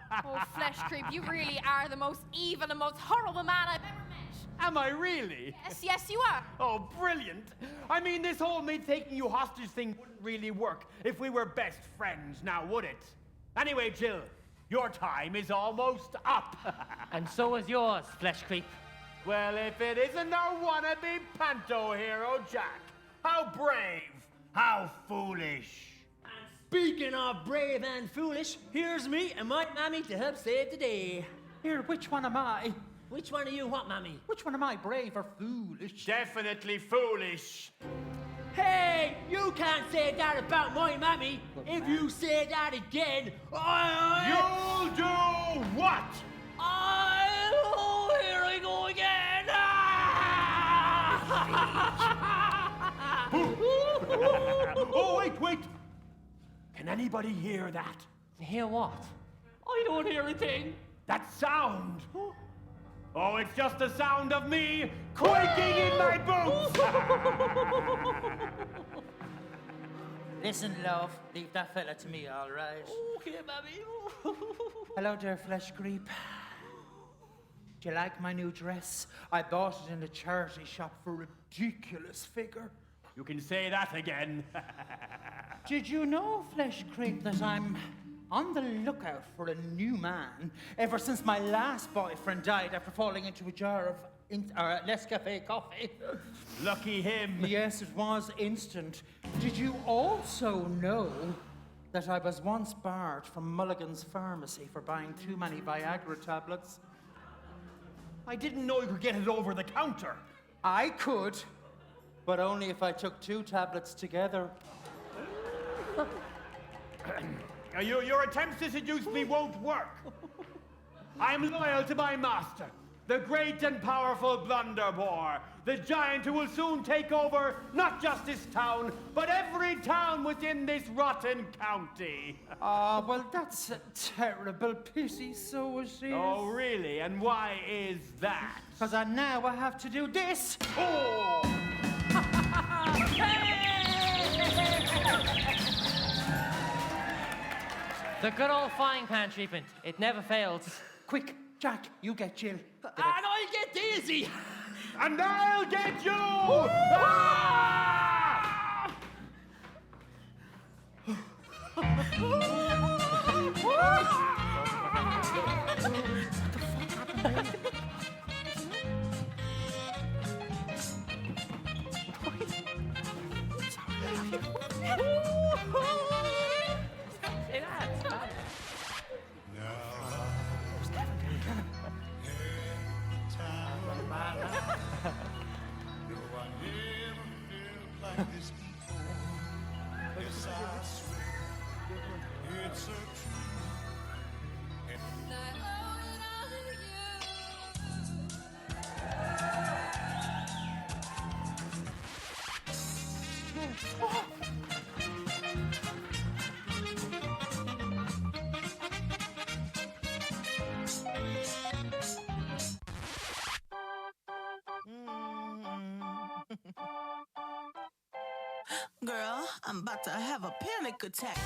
[SPEAKER 6] Fleshcreep, you really are the most evil and most horrible man I've ever met.
[SPEAKER 5] Am I really?
[SPEAKER 6] Yes, you are.
[SPEAKER 5] Oh, brilliant. I mean, this whole me taking you hostage thing wouldn't really work if we were best friends, now would it? Anyway, Jill, your time is almost up.
[SPEAKER 7] And so is yours, Fleshcreep.
[SPEAKER 5] Well, if it isn't our wannabe panto hero, Jack. How brave, how foolish.
[SPEAKER 4] Speaking of brave and foolish, here's me and my mammy to help save the day.
[SPEAKER 12] Here, which one am I?
[SPEAKER 4] Which one are you, what, mammy?
[SPEAKER 12] Which one am I, brave or foolish?
[SPEAKER 5] Definitely foolish.
[SPEAKER 4] Hey, you can't say that about my mammy. If you say that again,
[SPEAKER 5] You'll do what?
[SPEAKER 4] Oh, here I go again!
[SPEAKER 5] Oh, wait. Can anybody hear that?
[SPEAKER 7] Hear what?
[SPEAKER 4] I don't hear a thing.
[SPEAKER 5] That sound. Oh, it's just the sound of me quaking in my boots.
[SPEAKER 12] Listen, love, leave that fella to me, all right?
[SPEAKER 4] Okay, mammy.
[SPEAKER 12] Hello there, Fleshcreep. Do you like my new dress? I bought it in the charity shop for a ridiculous figure.
[SPEAKER 5] You can say that again.
[SPEAKER 12] Did you know, Fleshcreep, that I'm on the lookout for a new man ever since my last boyfriend died after falling into a jar of Nescafe coffee?
[SPEAKER 5] Lucky him.
[SPEAKER 12] Yes, it was instant. Did you also know that I was once barred from Mulligan's pharmacy for buying too many Viagra tablets?
[SPEAKER 5] I didn't know you could get it over the counter.
[SPEAKER 12] I could, but only if I took 2 tablets together.
[SPEAKER 5] Your attempts to seduce me won't work. I'm loyal to my master, the great and powerful Blunderbore, the giant who will soon take over not just this town, but every town within this rotten county.
[SPEAKER 12] Ah, well, that's a terrible pity, so it is.
[SPEAKER 5] Oh, really? And why is that?
[SPEAKER 12] Because now I have to do this.
[SPEAKER 5] Oh!
[SPEAKER 7] The good old frying pan treatment. It never fails.
[SPEAKER 12] Quick, Jack, you get Jill.
[SPEAKER 4] And I'll get Daisy.
[SPEAKER 5] And I'll get you! Ah!
[SPEAKER 17] Girl, I'm about to have a panic attack.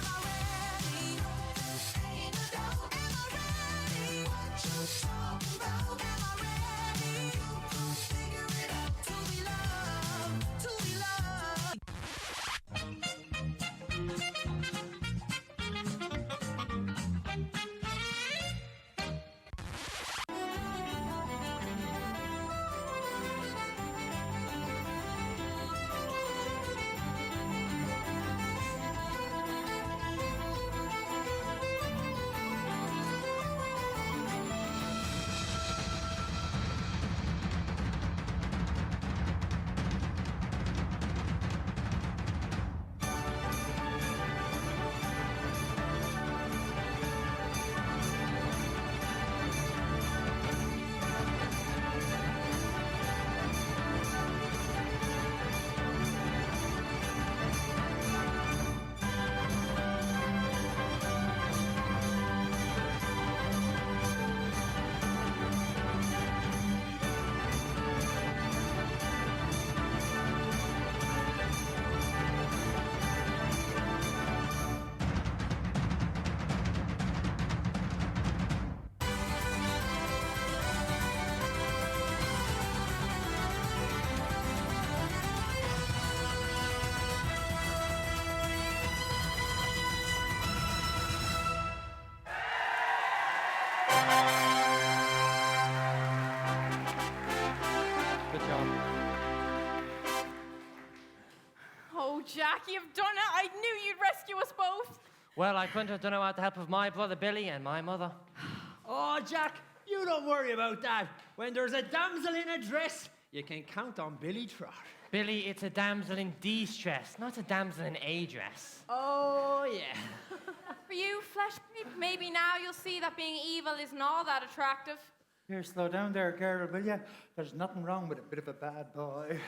[SPEAKER 6] Jack, you've done it. I knew you'd rescue us both.
[SPEAKER 7] Well, I couldn't have done it without the help of my brother Billy and my mother.
[SPEAKER 4] Oh, Jack, you don't worry about that. When there's a damsel in a dress, you can count on Billy Trot.
[SPEAKER 7] Billy, it's a damsel in distress, not a damsel in a dress.
[SPEAKER 4] Oh, yeah.
[SPEAKER 6] For you, Fleshcreep, maybe now you'll see that being evil isn't all that attractive.
[SPEAKER 12] Here, slow down there, girl, will ya? There's nothing wrong with a bit of a bad boy.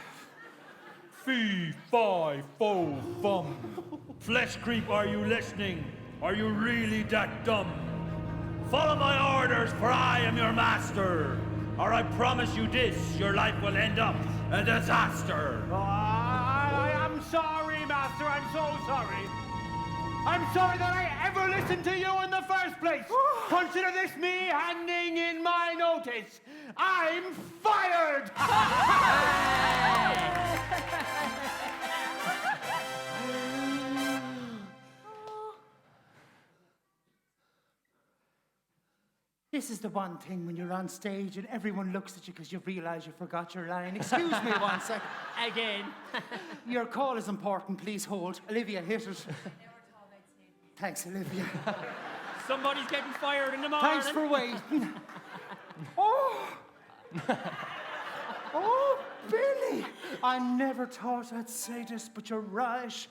[SPEAKER 1] Fee, fi, fo, fum. Fleshcreep, are you listening? Are you really that dumb? Follow my orders, for I am your master. Or I promise you this, your life will end up a disaster.
[SPEAKER 5] I am sorry, Master. I'm so sorry. I'm sorry that I ever listened to you in the first place. Consider this me handing in my notice. I'm fired!
[SPEAKER 12] This is the one thing when you're on stage and everyone looks at you because you realise you forgot your line. Excuse me 1 second.
[SPEAKER 4] Again.
[SPEAKER 12] Your call is important. Please hold. Olivia, hit it. Thanks, Olivia.
[SPEAKER 4] Somebody's getting fired in the morning.
[SPEAKER 12] Thanks for waiting. Oh! Oh, Billy! I never thought I'd say this, but you're right.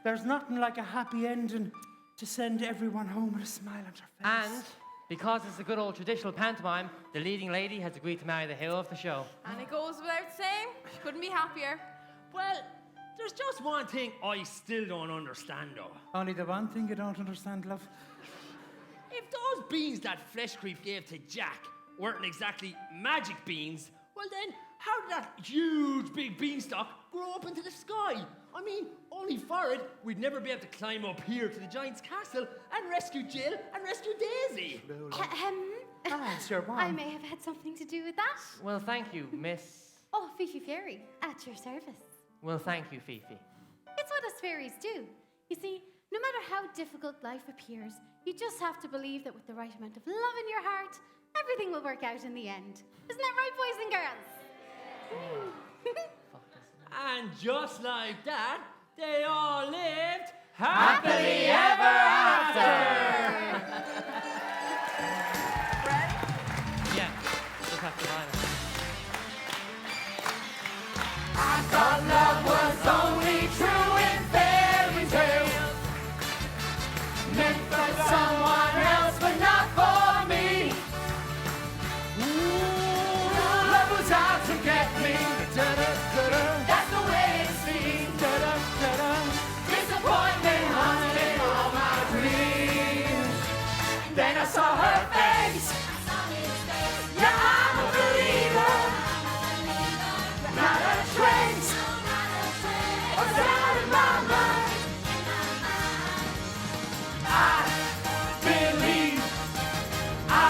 [SPEAKER 12] There's nothing like a happy ending to send everyone home with a smile on their face.
[SPEAKER 7] And because it's a good old traditional pantomime, the leading lady has agreed to marry the hero of the show.
[SPEAKER 6] And it goes without saying, she couldn't be happier.
[SPEAKER 4] Well, there's just one thing I still don't understand, though.
[SPEAKER 12] Only the one thing you don't understand, love.
[SPEAKER 4] If those beans that Fleshcreep gave to Jack weren't exactly magic beans, well then, how did that huge big beanstalk grow up into the sky? I mean, only for it, we'd never be able to climb up here to the giant's castle and rescue Jill and rescue Daisy.
[SPEAKER 12] It's your mom.
[SPEAKER 2] I may have had something to do with that.
[SPEAKER 7] Well, thank you, Miss...
[SPEAKER 2] Oh, Fifi Fairy, at your service.
[SPEAKER 7] Well, thank you, Fifi.
[SPEAKER 2] It's what us fairies do. You see, no matter how difficult life appears, you just have to believe that with the right amount of love in your heart, everything will work out in the end. Isn't that right, boys and girls?
[SPEAKER 4] And just like that, they all lived
[SPEAKER 8] happily ever after.
[SPEAKER 7] Yeah, just have to line it.
[SPEAKER 8] I thought love was only true in fairy tales, meant for someone else but not for me. Ooh, love was out to get me. That's the way it seemed. Disappointment haunted all my dreams. Then I saw her face. Yeah, I'm a believer. Not a trace of doubt in my mind. I believe. I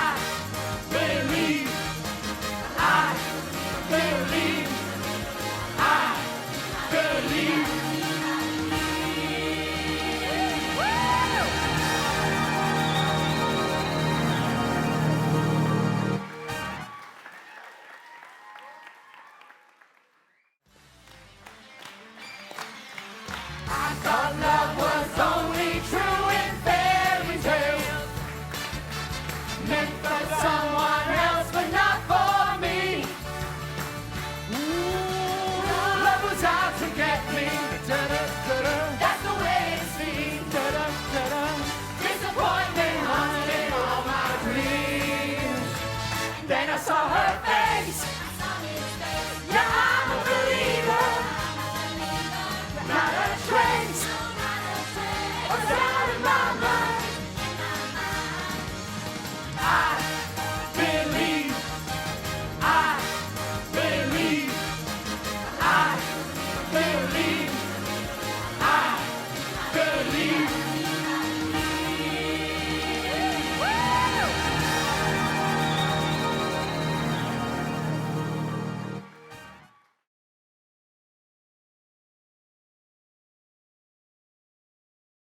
[SPEAKER 8] believe. I believe. I believe. I thought love was only true in fairy tales, meant for someone else but not for me. Ooh, love was out to get me. That's the way it seemed. Disappointment haunted all my dreams. Then I saw her face. Yeah, I'm a believer. Not a trace of doubt in my mind. I believe. I believe. I believe. I believe.